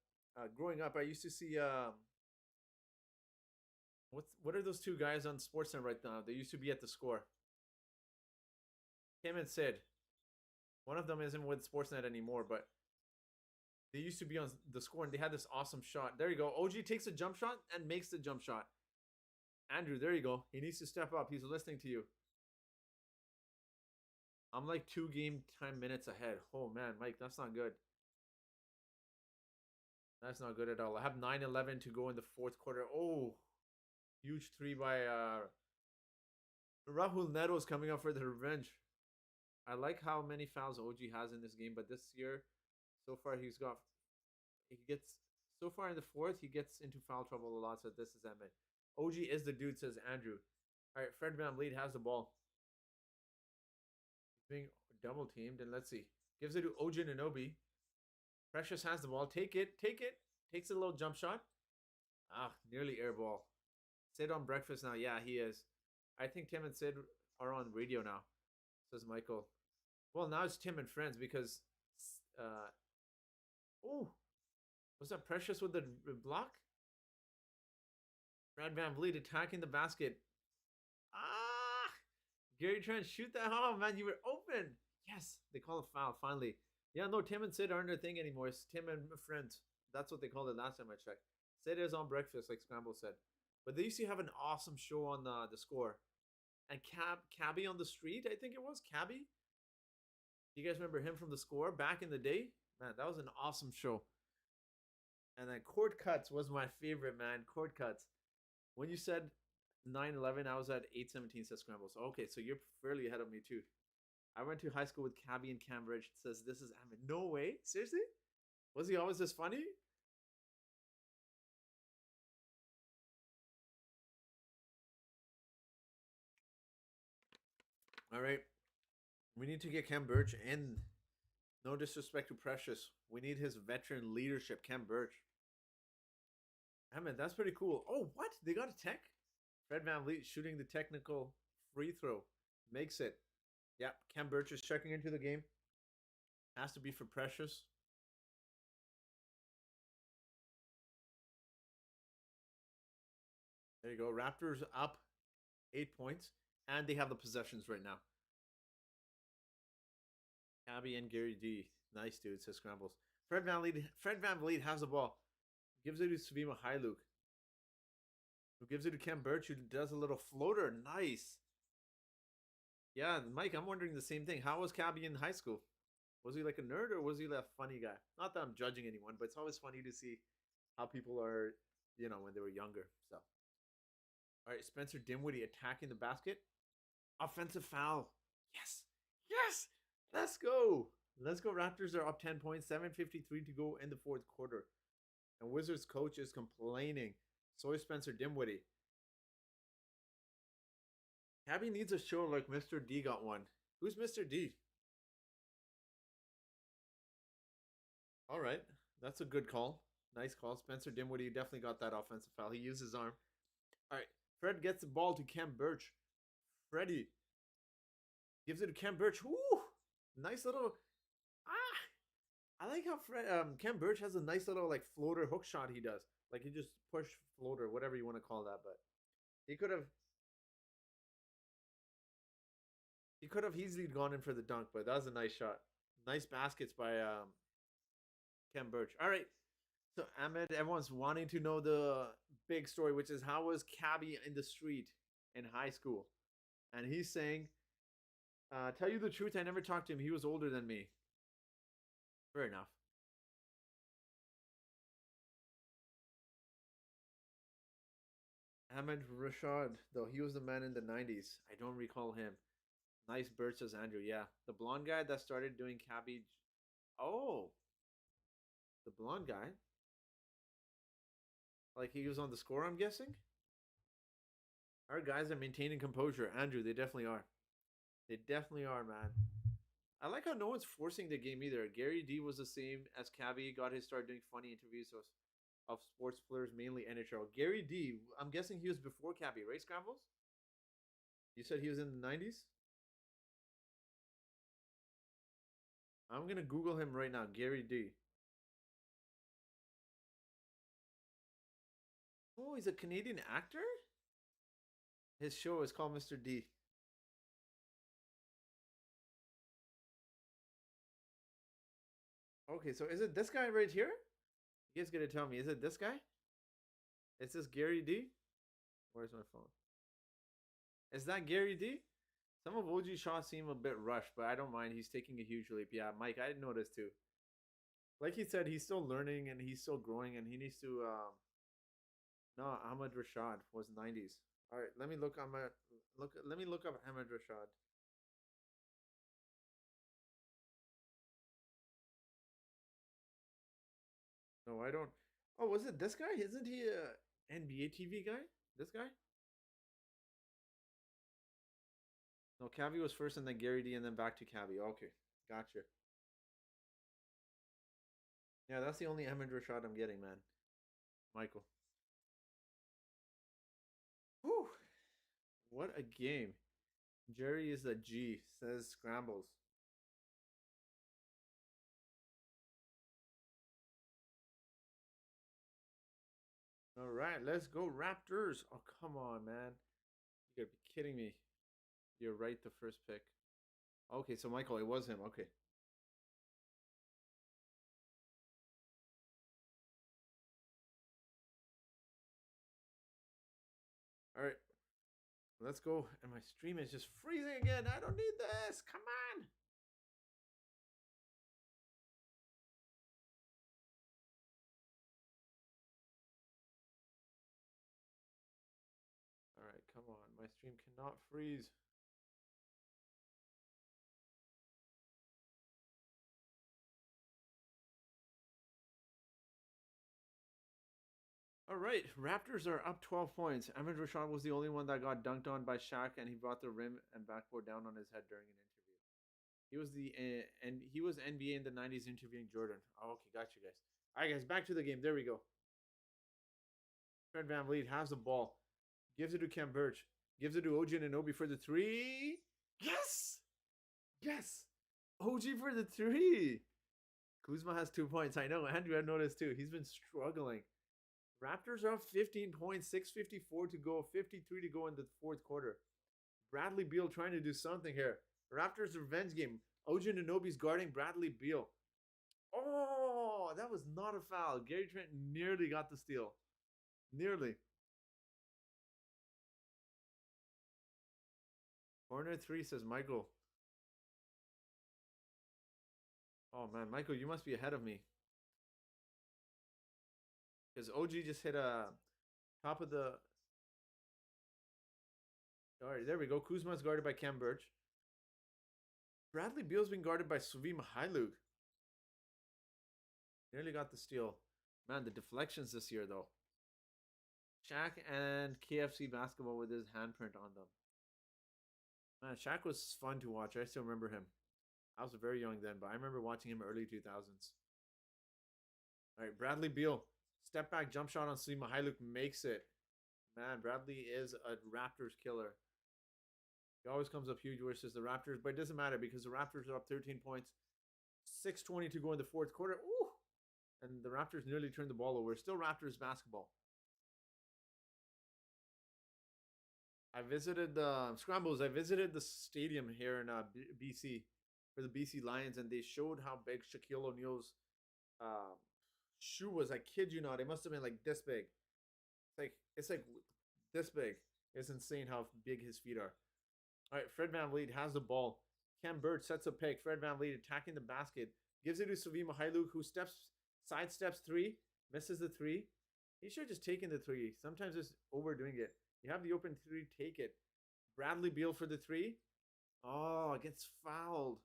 growing up, I used to see what are those two guys on Sportsnet right now? They used to be at the Score. Kim and Sid. One of them isn't with Sportsnet anymore, but they used to be on the Score, and they had this awesome shot. There you go. OG takes a jump shot and makes the jump shot. Andrew, there you go. He needs to step up. He's listening to you. I'm like 2 game time minutes ahead. Oh, man, Mike, that's not good. That's not good at all. I have 9-11 to go in the fourth quarter. Oh, huge 3 by Rahul Neto is coming up for the revenge. I like how many fouls OG has in this game, but this year, so far he gets so far in the fourth, he gets into foul trouble a lot. So this is Emmett. OG is the dude, says Andrew. All right, Fred VanVleet has the ball. He's being double teamed, and let's see. Gives it to OG Anunoby. Precious has the ball. Take it. Takes a little jump shot. Nearly air ball. Sid on breakfast now. Yeah, he is. I think Tim and Sid are on radio now, says Michael. Well, now it's Tim and friends because was that Precious with the block? Fred VanVleet attacking the basket. Gary trying to shoot that. Oh, man, you were open. Yes, they call a foul, finally. Yeah, no, Tim and Sid aren't a thing anymore. It's Tim and friends. That's what they called it last time I checked. Sid is on breakfast, like Scramble said. But they used to have an awesome show on the Score. And Cabby on the Street, I think it was. Cabby? You guys remember him from the Score back in the day? Man, that was an awesome show. And then Cord Cuts was my favorite, man. Cord Cuts. When you said 9-11, I was at 8-17, says Scramble. So, okay, so you're fairly ahead of me, too. I went to high school with Cabby in Cambridge. It says, this is Ahmed. No way? Seriously? Was he always this funny? All right. We need to get Cam Birch in. No disrespect to Precious. We need his veteran leadership, Cam Birch. Ahmed, that's pretty cool. Oh, what? They got a tech? Fred VanVleet shooting the technical free throw. Makes it. Yep, Cam Birch is checking into the game. Has to be for Precious. There you go. Raptors up 8 points, and they have the possessions right now. Cabby and Gary D. Nice, dude, says Scrambles. Fred VanVleet has the ball. Gives it to Savima Hailuk. Who gives it to Cam Birch, who does a little floater. Nice. Yeah, Mike, I'm wondering the same thing. How was Cabby in high school? Was he like a nerd or was he a funny guy? Not that I'm judging anyone, but it's always funny to see how people are, when they were younger. So, all right, Spencer Dinwiddie attacking the basket. Offensive foul. Yes. Yes. Let's go. Let's go. Raptors are up 10 points, 7:53 to go in the fourth quarter. And Wizards coach is complaining. So is Spencer Dinwiddie. Cabby needs a show like Mr. D got one. Who's Mr. D? All right. That's a good call. Nice call. Spencer Dinwiddie definitely got that offensive foul. He used his arm. All right. Fred gets the ball to Cam Birch. Freddie gives it to Cam Birch. Woo! Nice little. I like how Cam Birch has a nice little like floater hook shot he does. Like he just push floater, whatever you want to call that. But he could have easily gone in for the dunk, but that was a nice shot. Nice baskets by Cam Birch. All right. So Ahmed, everyone's wanting to know the big story, which is how was Cabby in the street in high school? And he's saying, tell you the truth, I never talked to him. He was older than me. Fair enough. Ahmed Rashad, though he was the man in the 90s. I don't recall him. Nice bird, says Andrew. Yeah. The blonde guy that started doing cabbage. Oh. The blonde guy. Like he was on the score, I'm guessing? Our guys are maintaining composure. Andrew, they definitely are. They definitely are, man. I like how no one's forcing the game either. Gary D was the same as Cabby. Got his start doing funny interviews of sports players, mainly NHL. Gary D, I'm guessing he was before Cabby, right, Scrambles? You said he was in the 90s? I'm going to Google him right now. Gary D. Oh, he's a Canadian actor? His show is called Mr. D. Okay, so is it this guy right here? You guys gotta tell me, is it this guy? Is this Gary D? Where's my phone? Is that Gary D? Some of OG shots seem a bit rushed, but I don't mind. He's taking a huge leap. Yeah, Mike, I noticed too. Like he said, he's still learning and he's still growing, and he needs to. No, Ahmad Rashad was 90s. All right, let me look. Let me look up Ahmad Rashad. No, I don't. Oh, was it this guy? Isn't he a NBA TV guy? This guy? No, Cavi was first, and then Gary D, and then back to Cavi. Okay, gotcha. Yeah, that's the only Ahmed Rashad I'm getting, man. Michael. Whew. What a game. Jerry is a G, says Scrambles. All right, let's go Raptors. Oh, come on, man. You gotta be kidding me. You're right, the first pick. Okay, so Michael, it was him. Okay. All right, let's go. And my stream is just freezing again. I don't need this. Come on. All right, come on. My stream cannot freeze. All right, Raptors are up 12 points. Ahmed Rashad was the only one that got dunked on by Shaq, and he brought the rim and backboard down on his head during an interview. He was and he was NBA in the 90s interviewing Jordan. Oh, okay, got you guys. All right, guys, back to the game. There we go. Fred VanVleet has the ball, gives it to Cam Birch, gives it to OG Anunoby for the three. Yes! Yes! OG for the three! Kuzma has 2 points. I know. Andrew, I noticed too. He's been struggling. Raptors are up 15 points, 6:54 to go, 53 to go in the fourth quarter. Bradley Beal trying to do something here. Raptors revenge game. OG Anunoby's guarding Bradley Beal. Oh, that was not a foul. Gary Trent nearly got the steal. Nearly. Corner three, says Michael. Oh man, Michael, you must be ahead of me. Because OG just hit a top of the. All right, there we go. Kuzma's guarded by Cam Birch. Bradley Beal's been guarded by Suvi Mihailuk. Nearly got the steal. Man, the deflections this year, though. Shaq and KFC basketball with his handprint on them. Man, Shaq was fun to watch. I still remember him. I was very young then, but I remember watching him early 2000s. All right, Bradley Beal. Step back jump shot on Suvi Mihailuk makes it. Man, Bradley is a Raptors killer. He always comes up huge versus the Raptors, but it doesn't matter because the Raptors are up 13 points. 6:20 to go in the fourth quarter. Ooh! And the Raptors nearly turned the ball over. Still Raptors basketball. I visited the Scrambles. I visited the stadium here in BC for the BC Lions, and they showed how big Shaquille O'Neal's uh, shoe was. I kid you not, it must have been like this big. It's like this big. It's insane how big his feet are. All right, Fred VanVleet has the ball. Cam Bird sets a pick. Fred VanVleet attacking the basket. Gives it to Suvi Mihailuk, who sidesteps three, misses the three. He should have just taken the three. Sometimes just overdoing it. You have the open three, take it. Bradley Beal for the three. Oh, gets fouled.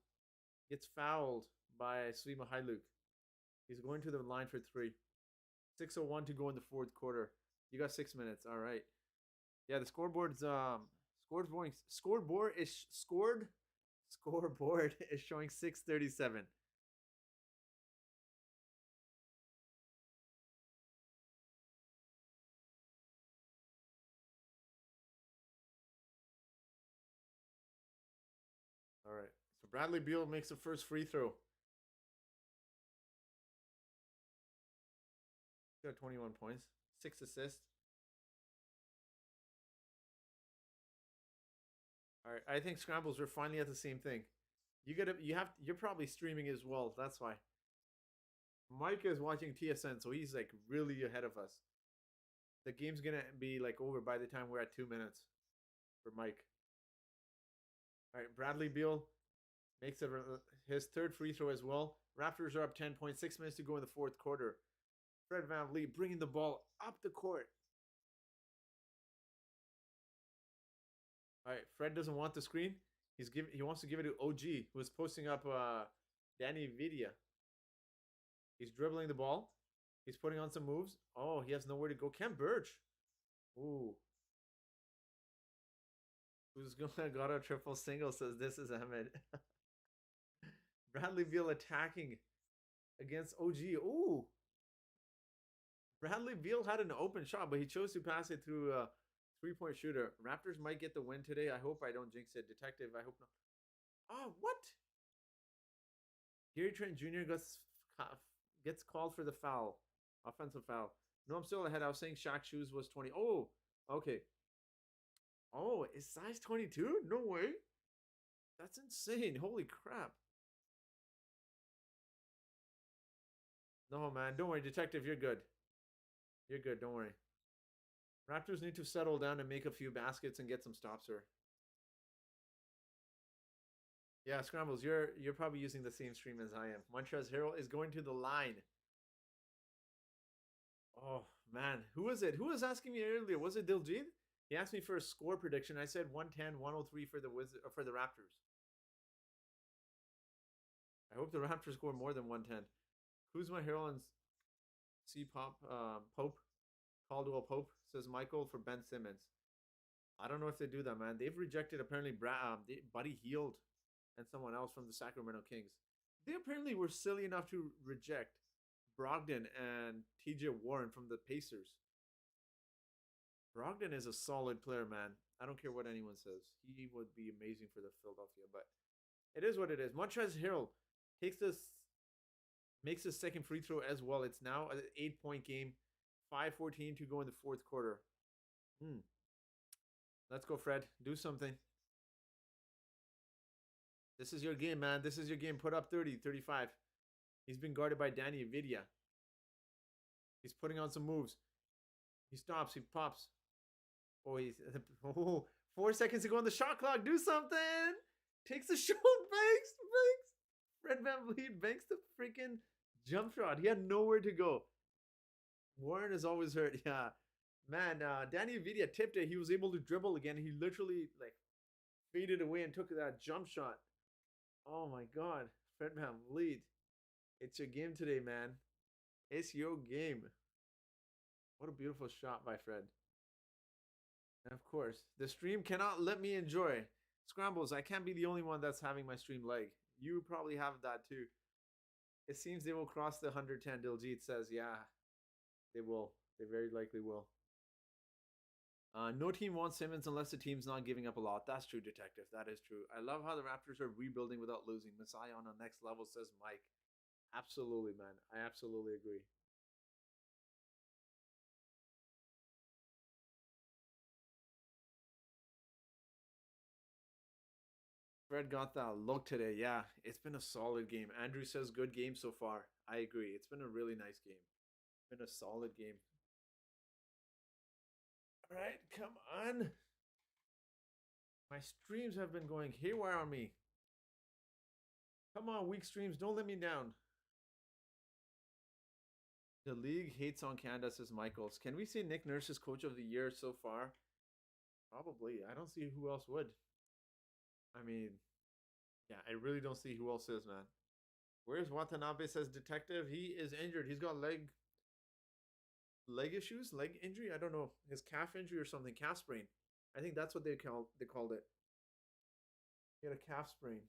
Gets fouled by Suvi Mihailuk. He's going to the line for three. 6:01 to go in the fourth quarter. You got 6 minutes. All right. Yeah, the scoreboard is showing 6:37. All right. So Bradley Beal makes the first free throw. He's got 21 points, 6 assists. All right. I think Scrambles, we're finally at the same thing. You're probably streaming as well. That's why. Mike is watching TSN, so he's like really ahead of us. The game's gonna be like over by the time we're at 2 minutes for Mike. All right, Bradley Beal makes his third free throw as well. Raptors are up 10.6 minutes to go in the fourth quarter. Fred VanVleet bringing the ball up the court. All right, Fred doesn't want the screen. He wants to give it to OG, who is posting up Danny Vidia. He's dribbling the ball. He's putting on some moves. Oh, he has nowhere to go. Cam Birch. Ooh. Who's gonna got a triple single, says this is Ahmed. Bradley Beal attacking against OG. Ooh. Bradley Beal had an open shot, but he chose to pass it through a three-point shooter. Raptors might get the win today. I hope I don't jinx it. Detective, I hope not. Oh, what? Gary Trent Jr. gets called for the foul. Offensive foul. No, I'm still ahead. I was saying Shaq's shoes was 20. Oh, okay. Oh, is size 22? No way. That's insane. Holy crap. No, man. Don't worry, Detective. You're good. You're good. Don't worry. Raptors need to settle down and make a few baskets and get some stops here. Yeah, Scrambles, you're probably using the same stream as I am. Montrezl Harrell is going to the line. Oh, man. Who was it? Who was asking me earlier? Was it Diljit? He asked me for a score prediction. I said 110, 103 for the Raptors. I hope the Raptors score more than 110. Kuzma, Harrell, and C. Pope. Caldwell Pope, says Michael, for Ben Simmons. I don't know if they do that, man. They've rejected apparently Buddy Hield and someone else from the Sacramento Kings. They apparently were silly enough to reject Brogdon and TJ Warren from the Pacers. Brogdon is a solid player, man. I don't care what anyone says. He would be amazing for the Philadelphia, but It is what it is. Montrezl Harrell takes this, makes his second free throw as well. It's now an 8-point game, 5:14 to go in the fourth quarter. Hmm. Let's go, Fred. Do something. This is your game, man. This is your game. Put up 30, 35. He's been guarded by Danny Vidya. He's putting on some moves. He stops. He pops. Oh, he's 4 seconds to go on the shot clock. Do something. Takes the shot. Banks. Fred VanVleet banks the freaking jump shot. He had nowhere to go. Warren is always hurt. Yeah. Man, Danny Vidya tipped it. He was able to dribble again. He literally like faded away and took that jump shot. Oh my God. Fred VanVleet. It's your game today, man. It's your game. What a beautiful shot by Fred. And of course, the stream cannot let me enjoy. Scrambles, I can't be the only one that's having my stream lag. You probably have that too. It seems they will cross the 110. Diljit says, yeah, they will. They very likely will. No team wants Simmons unless the team's not giving up a lot. That's true, Detective. That is true. I love how the Raptors are rebuilding without losing. Messiah on the next level, says Mike. Absolutely, man. I absolutely agree. Fred got that look today. Yeah, it's been a solid game. Andrew says good game so far. I agree. It's been a really nice game. It's been a solid game. All right, come on. My streams have been going haywire on me. Come on, weak streams. Don't let me down. The league hates on Canada, says Michaels. Can we say Nick Nurse is coach of the year so far? Probably. I don't see who else would. I mean, yeah, I really don't see who else is, man. Where's Watanabe, says Detective? He is injured. He's got leg issues, leg injury. I don't know, his calf injury or something, calf sprain. I think that's what they called it. He had a calf sprain.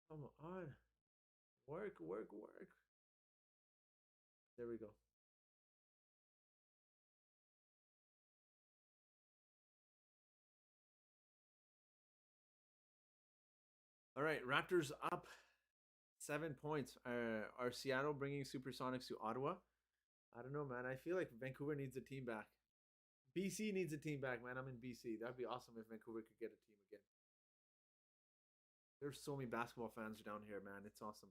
Come on, work. There we go. All right, Raptors up 7 points. Are Seattle bringing Supersonics to Ottawa? I don't know, man. I feel like Vancouver needs a team back. BC needs a team back, man. I'm in BC. That'd be awesome if Vancouver could get a team again. There's so many basketball fans down here, man. It's awesome.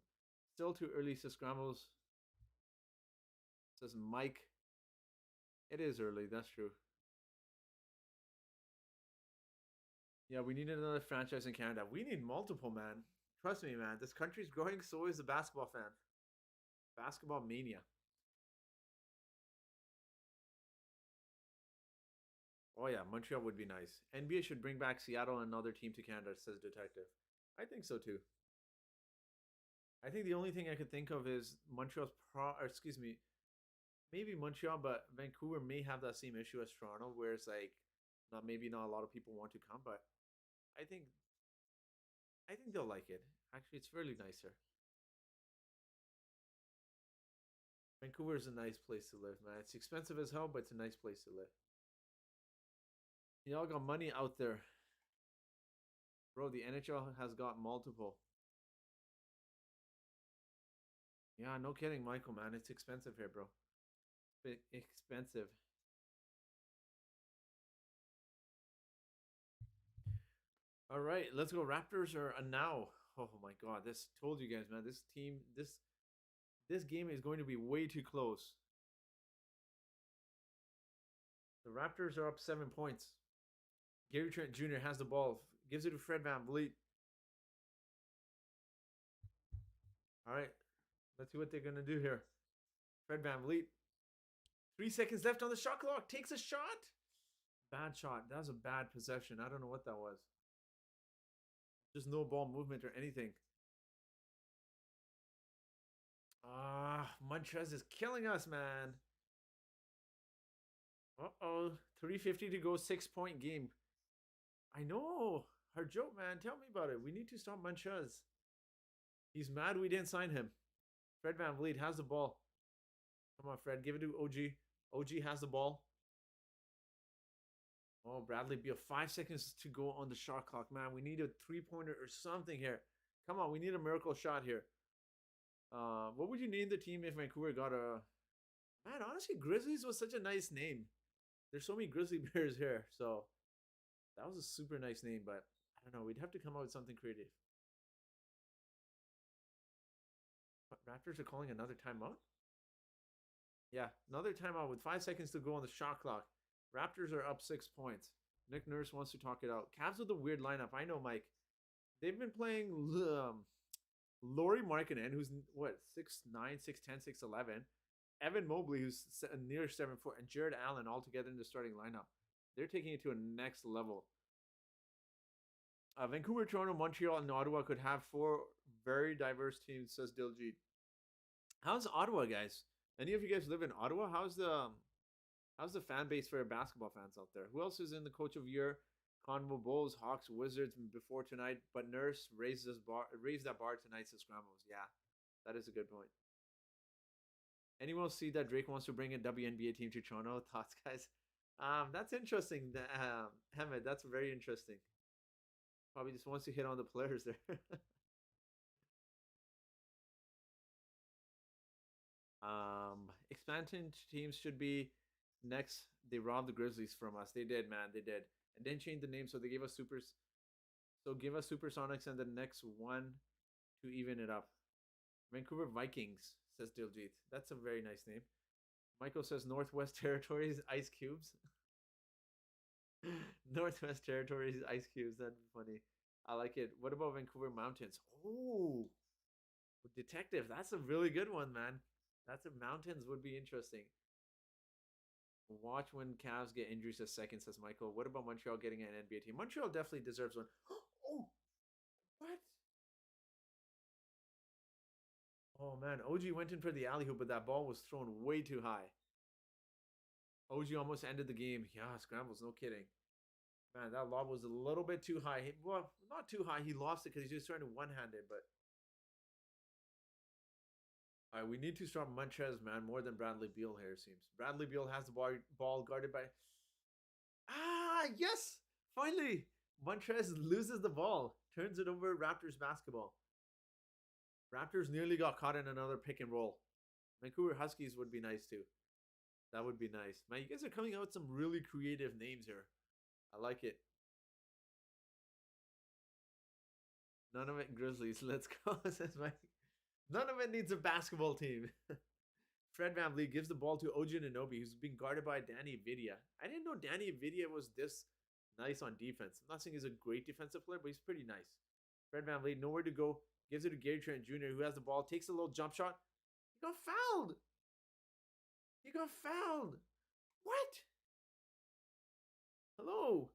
Still too early, says Scrambles. Says Mike. It is early. That's true. Yeah, we need another franchise in Canada. We need multiple, man. Trust me, man. This country's growing, so is the basketball fan. Basketball mania. Oh yeah, Montreal would be nice. NBA should bring back Seattle and another team to Canada, says Detective. I think so too. I think the only thing I could think of is maybe Montreal, but Vancouver may have that same issue as Toronto, where it's like not a lot of people want to come, but I think they'll like it. Actually, it's fairly nicer. Vancouver is a nice place to live, man. It's expensive as hell, but it's a nice place to live. Y'all got money out there. Bro, the NHL has got multiple. Yeah, no kidding, Michael, man. It's expensive here, bro. Expensive. All right, let's go. Raptors are a now. Oh my God, this told you guys, man. This team, this game is going to be way too close. The Raptors are up 7 points. Gary Trent Jr. has the ball, gives it to Fred VanVleet. All right, let's see what they're gonna do here. Fred VanVleet. 3 seconds left on the shot clock. Takes a shot. Bad shot. That was a bad possession. I don't know what that was. Just no ball movement or anything. Montrez is killing us, man. Uh-oh. 3:50 to go, 6-point game. I know. Her joke, man. Tell me about it. We need to stop Montrez. He's mad we didn't sign him. Fred VanVleet has the ball. Come on, Fred. Give it to OG. OG has the ball. Oh, Bradley Beal. 5 seconds to go on the shot clock. Man, we need a three-pointer or something here. Come on, we need a miracle shot here. What would you name the team if Vancouver got a... Man, honestly, Grizzlies was such a nice name. There's so many Grizzly Bears here, so that was a super nice name, but I don't know. We'd have to come up with something creative. What, Raptors are calling another timeout? Yeah, another timeout with 5 seconds to go on the shot clock. Raptors are up 6 points. Nick Nurse wants to talk it out. Cavs with a weird lineup. I know, Mike. They've been playing Laurie Markkinen, who's what 6'9", 6'10", 6'11". Evan Mobley, who's near 7 foot, and Jared Allen all together in the starting lineup. They're taking it to a next level. Vancouver, Toronto, Montreal, and Ottawa could have four very diverse teams, says Diljit. How's Ottawa, guys? Any of you guys live in Ottawa? How's the fan base for basketball fans out there? Who else is in the coach of year? Convo Bulls, Hawks, Wizards before tonight, but Nurse raised that bar tonight to Scrambles. Yeah, that is a good point. Anyone see that Drake wants to bring a WNBA team to Toronto? Thoughts, guys? That's interesting. Hamed, that's very interesting. Probably just wants to hit on the players there. Expansion teams should be next. They robbed the Grizzlies from us. They did, man. They did. And didn't change the name, so they gave us supers. So give us Supersonics and the next one to even it up. Vancouver Vikings, says Diljit. That's a very nice name. Michael says Northwest Territories Ice Cubes. Northwest Territories Ice Cubes. That'd be funny. I like it. What about Vancouver Mountains? Oh, Detective. That's a really good one, man. That's a Mountains would be interesting. Watch when Cavs get injuries a second, says Michael. What about Montreal getting an NBA team? Montreal definitely deserves one. Oh, what? Oh, man. OG went in for the alley hoop, but that ball was thrown way too high. OG almost ended the game. Yeah, scrambles. No kidding. Man, that lob was a little bit too high. Well, not too high. He lost it because he's just trying to one-handed, but... All right, we need to start Montrez, man, more than Bradley Beal here, it seems. Bradley Beal has the ball guarded by... Ah, yes! Finally! Montrez loses the ball. Turns it over Raptors basketball. Raptors nearly got caught in another pick and roll. Vancouver Huskies would be nice, too. That would be nice. Man, you guys are coming out with some really creative names here. I like it. None of it Grizzlies. Let's go, says Mike. None of it needs a basketball team. Fred VanVleet gives the ball to OG Anunoby, who's being guarded by Danny Avdija. I didn't know Danny Avdija was this nice on defense. I'm not saying he's a great defensive player, but he's pretty nice. Fred VanVleet, nowhere to go. Gives it to Gary Trent Jr., who has the ball. Takes a little jump shot. He got fouled. He got fouled. What? Hello?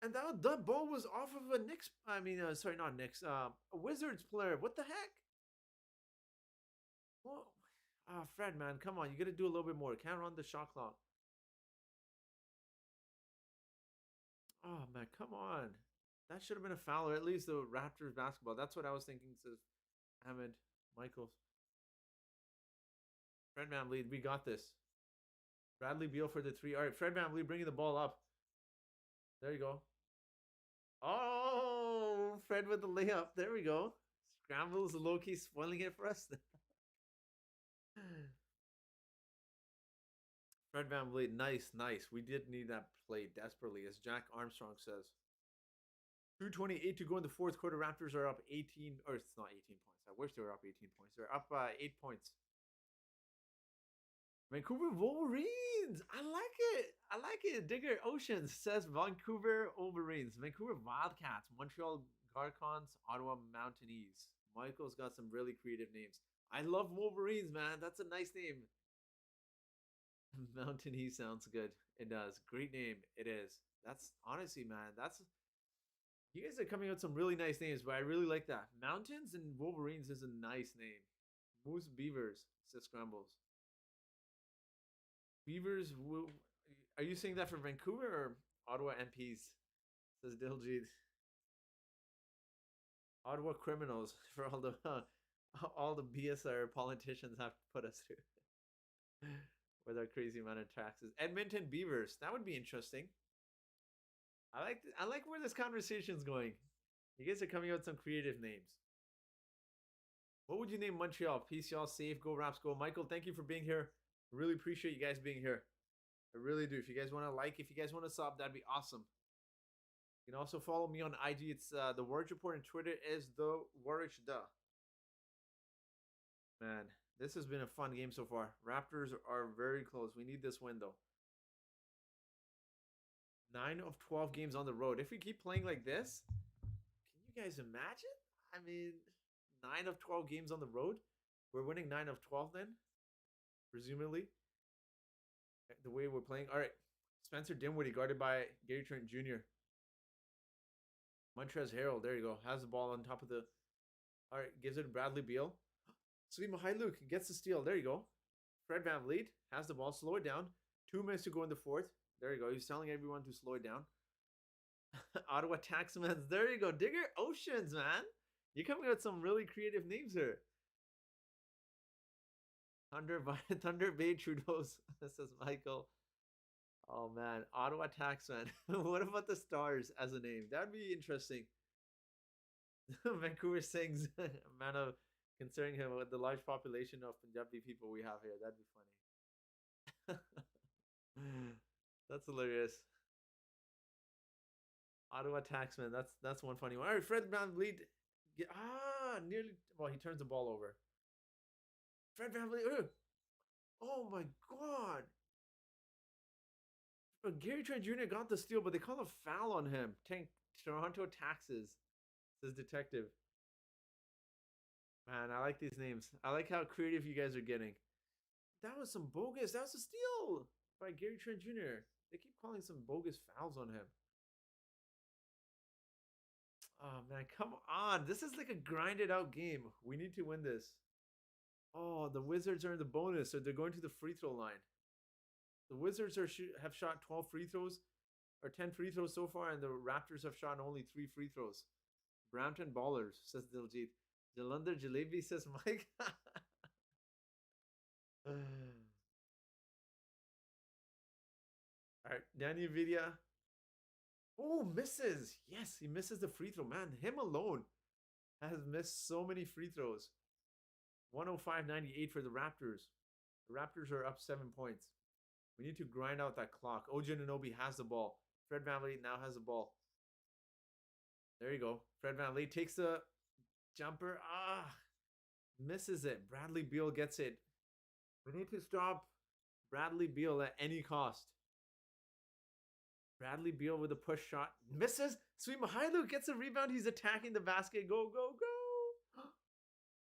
And that ball was off of a Knicks. I mean, sorry, not Knicks. A Wizards player. What the heck? Whoa. Ah, Fred, man, come on. You got to do a little bit more. Can't run the shot clock. Oh, man, come on. That should have been a foul, or at least the Raptors basketball. That's what I was thinking, says Ahmed Michaels. Fred VanVleet, we got this. Bradley Beal for the three. All right, Fred VanVleet bringing the ball up. There you go. Oh, Fred with the layup. There we go. Scrambles low-key spoiling it for us. Fred VanVleet, nice, nice. We did need that play desperately, as Jack Armstrong says. 2:28 to go in the fourth quarter. Raptors are up 18, or it's not 18 points. I wish they were up 18 points. They're up 8 points. Vancouver Wolverines. I like it. I like it. Digger Oceans says Vancouver Wolverines. Vancouver Wildcats. Montreal Garcons. Ottawa Mountaineers. Michael's got some really creative names. I love Wolverines, man. That's a nice name. Mountaineer sounds good. It does. Great name. It is. That's honestly, man. That's you guys are coming out with some really nice names, but I really like that. Mountains and Wolverines is a nice name. Moose Beavers says Scrambles. Beavers. Are you saying that for Vancouver or Ottawa MPs? Says Diljit. Ottawa criminals for all the BS our politicians have put us through. with our crazy amount of taxes. Edmonton Beavers. That would be interesting. I like where this conversation's going. You guys are coming out with some creative names. What would you name Montreal? Peace, y'all. Safe. Go Raps. Go. Michael, thank you for being here. Really appreciate you guys being here. I really do. If you guys want to like, if you guys want to sub, that'd be awesome. You can also follow me on IG. It's the Warriors Report, and Twitter is the Warriors Duh. Man, this has been a fun game so far. Raptors are very close. We need this win though. 9 of 12 games on the road. If we keep playing like this, can you guys imagine? I mean, 9 of 12 games on the road. We're winning 9 of 12 then, presumably. The way we're playing. All right. Spencer Dinwiddie guarded by Gary Trent Jr. Montrezl Harrell. There you go. Has the ball on top of the... All right. Gives it to Bradley Beal. Sweet Luke gets the steal. There you go. Fred VanVleet has the ball. Slow it down. 2 minutes to go in the fourth. There you go. He's telling everyone to slow it down. Ottawa Taxman. There you go. Digger Oceans, man. You're coming out with some really creative names here. Thunder Bay Trudeau's. This is Michael. Oh, man. Ottawa Taxman. What about the Stars as a name? That would be interesting. Vancouver Sings. Man of concerning him with the large population of Punjabi people we have here. That'd be funny. That's hilarious. Ottawa Taxman. That's one funny one. All right, Fred VanVleet. Nearly. Well, he turns the ball over. Fred VanVleet. Oh my God. Gary Trent Jr. got the steal, but they call a foul on him. Toronto Taxes, says Detective. Man, I like these names. I like how creative you guys are getting. That was some bogus. That was a steal by Gary Trent Jr. They keep calling some bogus fouls on him. Oh, man, come on. This is like a grinded out game. We need to win this. Oh, the Wizards are in the bonus, so they're going to the free throw line. The Wizards have shot 12 free throws, or 10 free throws so far, and the Raptors have shot only 3 free throws. Brampton Ballers, says Diljit. Jalandhar Jalebi, says Mike. All right, Danny Vidya. Oh, misses. Yes, he misses the free throw. Man, him alone has missed so many free throws. 105-98 for the Raptors. The Raptors are up 7 points. We need to grind out that clock. OG Anunoby has the ball. Fred VanVleet now has the ball. There you go. Fred VanVleet takes the jumper. Misses it. Bradley Beal gets it. We need to stop Bradley Beal at any cost. Bradley Beal with a push shot. Misses. Sweet Luke gets a rebound. He's attacking the basket. Go, go, go.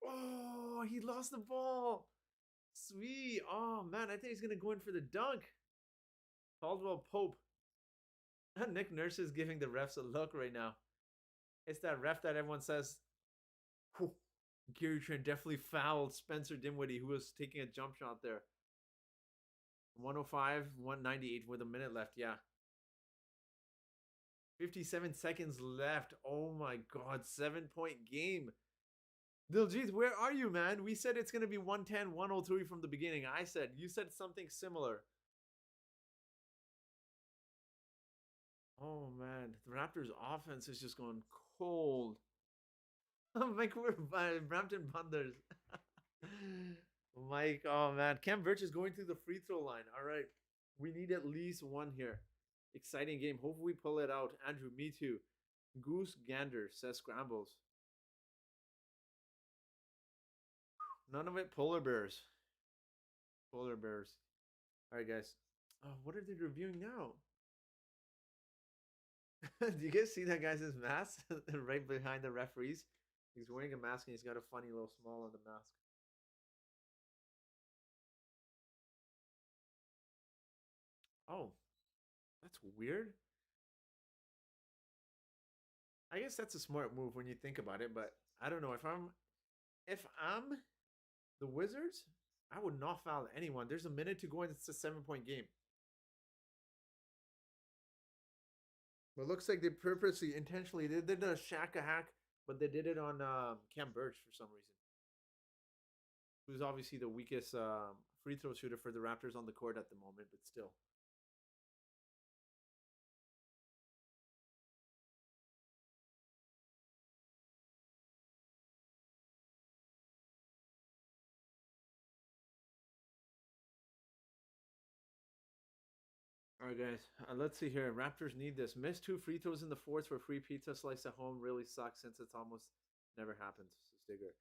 Oh, he lost the ball. Sweet. Oh, man. I think he's going to go in for the dunk. Caldwell Pope. Nick Nurse is giving the refs a look right now. It's that ref that everyone says, Gary Trent definitely fouled Spencer Dinwiddie, who was taking a jump shot there. 105-198 with a minute left. Yeah. 57 seconds left. Oh my God. 7-point game. Diljit, where are you, man? We said it's going to be 110-103 from the beginning. You said something similar. Oh, man. The Raptors' offense is just going cold. Vancouver, Brampton Bunders. Mike, oh, man. Cam Birch is going through the free throw line. All right. We need at least one here. Exciting game. Hopefully we pull it out. Andrew, me too. Goose Gander says scrambles. None of it polar bears. Polar bears. All right, guys. Oh, what are they reviewing now? Do you guys see that guy's mask right behind the referees? He's wearing a mask and he's got a funny little smile on the mask. Oh, that's weird. I guess that's a smart move when you think about it, but I don't know. If I'm the Wizards, I would not foul anyone. There's a minute to go and it's a 7-point game. But it looks like they purposely, intentionally, they did a Shaka hack, but they did it on Cam Birch for some reason. Who's obviously the weakest free throw shooter for the Raptors on the court at the moment, but still. All right, guys. Let's see here. Raptors need this. Missed 2 free throws in the fourth for free pizza slice at home. Really sucks since it's almost never happens. Stigger.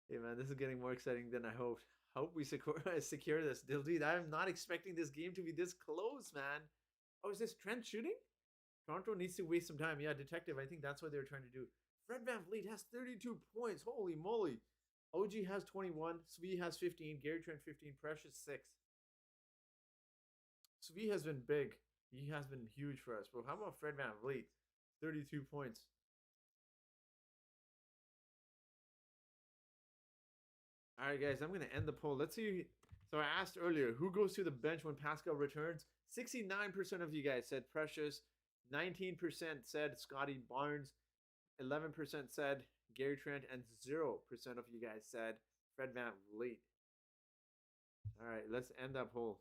Hey man, this is getting more exciting than I hoped. Hope we secure this. Dude, I'm not expecting this game to be this close, man. Oh, is this Trent shooting? Toronto needs to waste some time. Yeah, detective. I think that's what they were trying to do. Fred VanVleet has 32 points. Holy moly. OG has 21. Svi has 15. Gary Trent 15. Precious 6. Svi has been big. He has been huge for us, bro. How about Fred VanVleet? 32 points. All right, guys, I'm going to end the poll. Let's see. So I asked earlier, who goes to the bench when Pascal returns? 69% of you guys said Precious. 19% said Scotty Barnes. 11% said Gary Trent. And 0% of you guys said Fred VanVleet. All right, let's end that poll.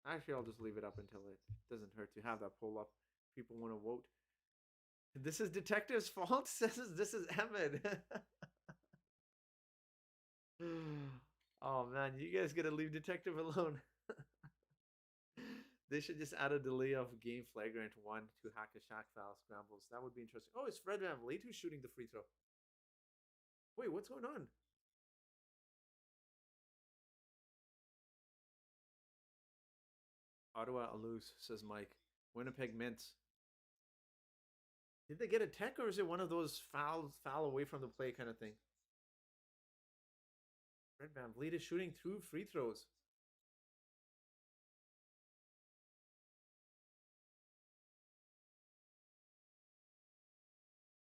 Actually, I'll just leave it up until it doesn't hurt to have that poll up. People want to vote. This is Detective's fault. This is Emmett. Oh man, you guys gotta leave Detective alone. They should just add a delay of game flagrant 1 to hack a shack foul scrambles. That would be interesting. Oh, it's Fred VanVleet who's shooting the free throw. Wait, what's going on? Ottawa a lose, says Mike. Winnipeg Mints. Did they get a tech or is it one of those foul away from the play kind of thing? Fred VanVleet is shooting 2 free throws.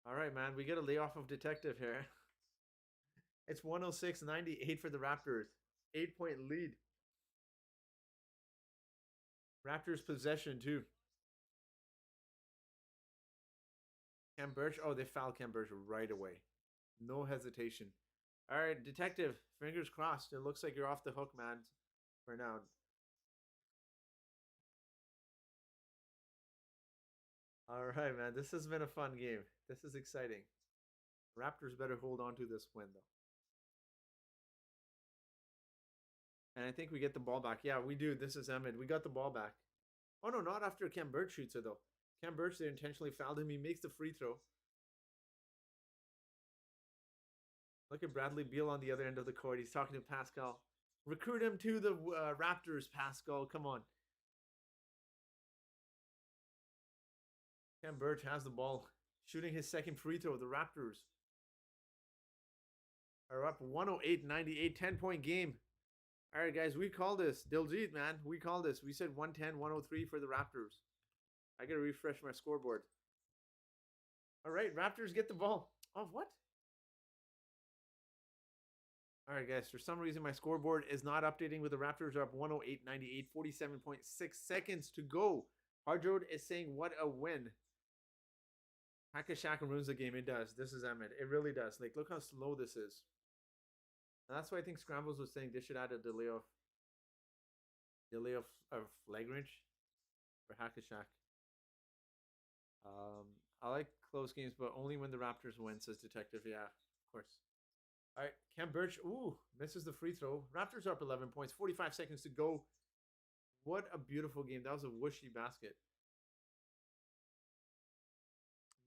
All right, man. We get a layoff of Detective here. It's 106-98 for the Raptors. 8-point lead. Raptors possession, too. Cam Birch. Oh, they fouled Cam Birch right away. No hesitation. All right, Detective. Fingers crossed. It looks like you're off the hook, man, for now. All right, man. This has been a fun game. This is exciting. Raptors better hold on to this win, though. And I think we get the ball back. Yeah, we do. This is Emmett. We got the ball back. Oh, no, not after Cam Birch shoots it, though. Cam Birch, they intentionally fouled him. He makes the free throw. Look at Bradley Beal on the other end of the court. He's talking to Pascal. Recruit him to the Raptors, Pascal. Come on. Cam Birch has the ball. Shooting his second free throw. The Raptors are up 108-98. 10-point game. All right, guys. We call this. Diljit, man. We call this. We said 110-103 for the Raptors. I got to refresh my scoreboard. All right. Raptors get the ball. Oh, what? All right, guys. For some reason, my scoreboard is not updating with the Raptors are up 108-98. 47.6 seconds to go. Hardroad is saying, what a win. Hackashack ruins the game. It does. This is Emmett. It really does. Like, look how slow this is. And that's why I think Scrambles was saying they should add a delay of flagrant for Hackashack. I like close games, but only when the Raptors win, says Detective. Yeah, of course. All right, Cam Birch. Ooh, misses the free throw. Raptors are up 11 points. 45 seconds to go. What a beautiful game. That was a whooshy basket.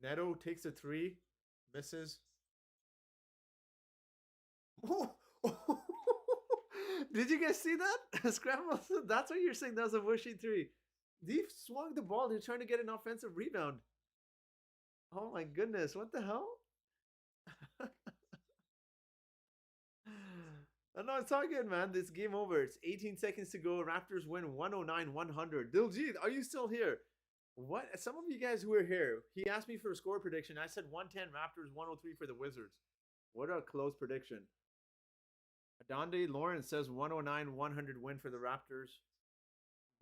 Neto takes a 3. Misses. Did you guys see that? Scramble. That's what you're saying. That was a whooshy 3. He swung the ball. They're trying to get an offensive rebound. Oh my goodness. What the hell? No, it's all good, man. This game over. It's 18 seconds to go. Raptors win 109-100. Diljit, are you still here? What? Some of you guys who are here, he asked me for a score prediction. I said 110 Raptors, 103 for the Wizards. What a close prediction. Adonde Lawrence says 109-100 win for the Raptors.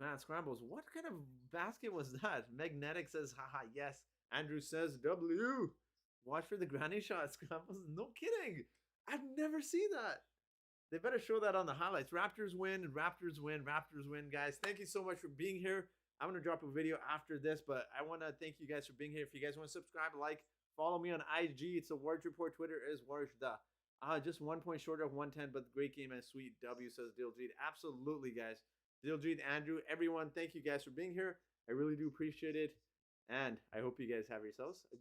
Man, Scrambles, what kind of basket was that? Magnetic says, haha, yes. Andrew says W. Watch for the granny shots. No kidding. I've never seen that. They better show that on the highlights. Raptors win, Raptors win, Raptors win, guys. Thank you so much for being here. I'm going to drop a video after this, but I want to thank you guys for being here. If you guys want to subscribe, like, follow me on IG. It's the Warriors Report. Twitter is Warriors. Just 1 point short of 110, but great game and sweet W, says Diljit. Absolutely, guys. Diljit, Andrew, everyone, thank you guys for being here. I really do appreciate it. And I hope you guys have yourselves a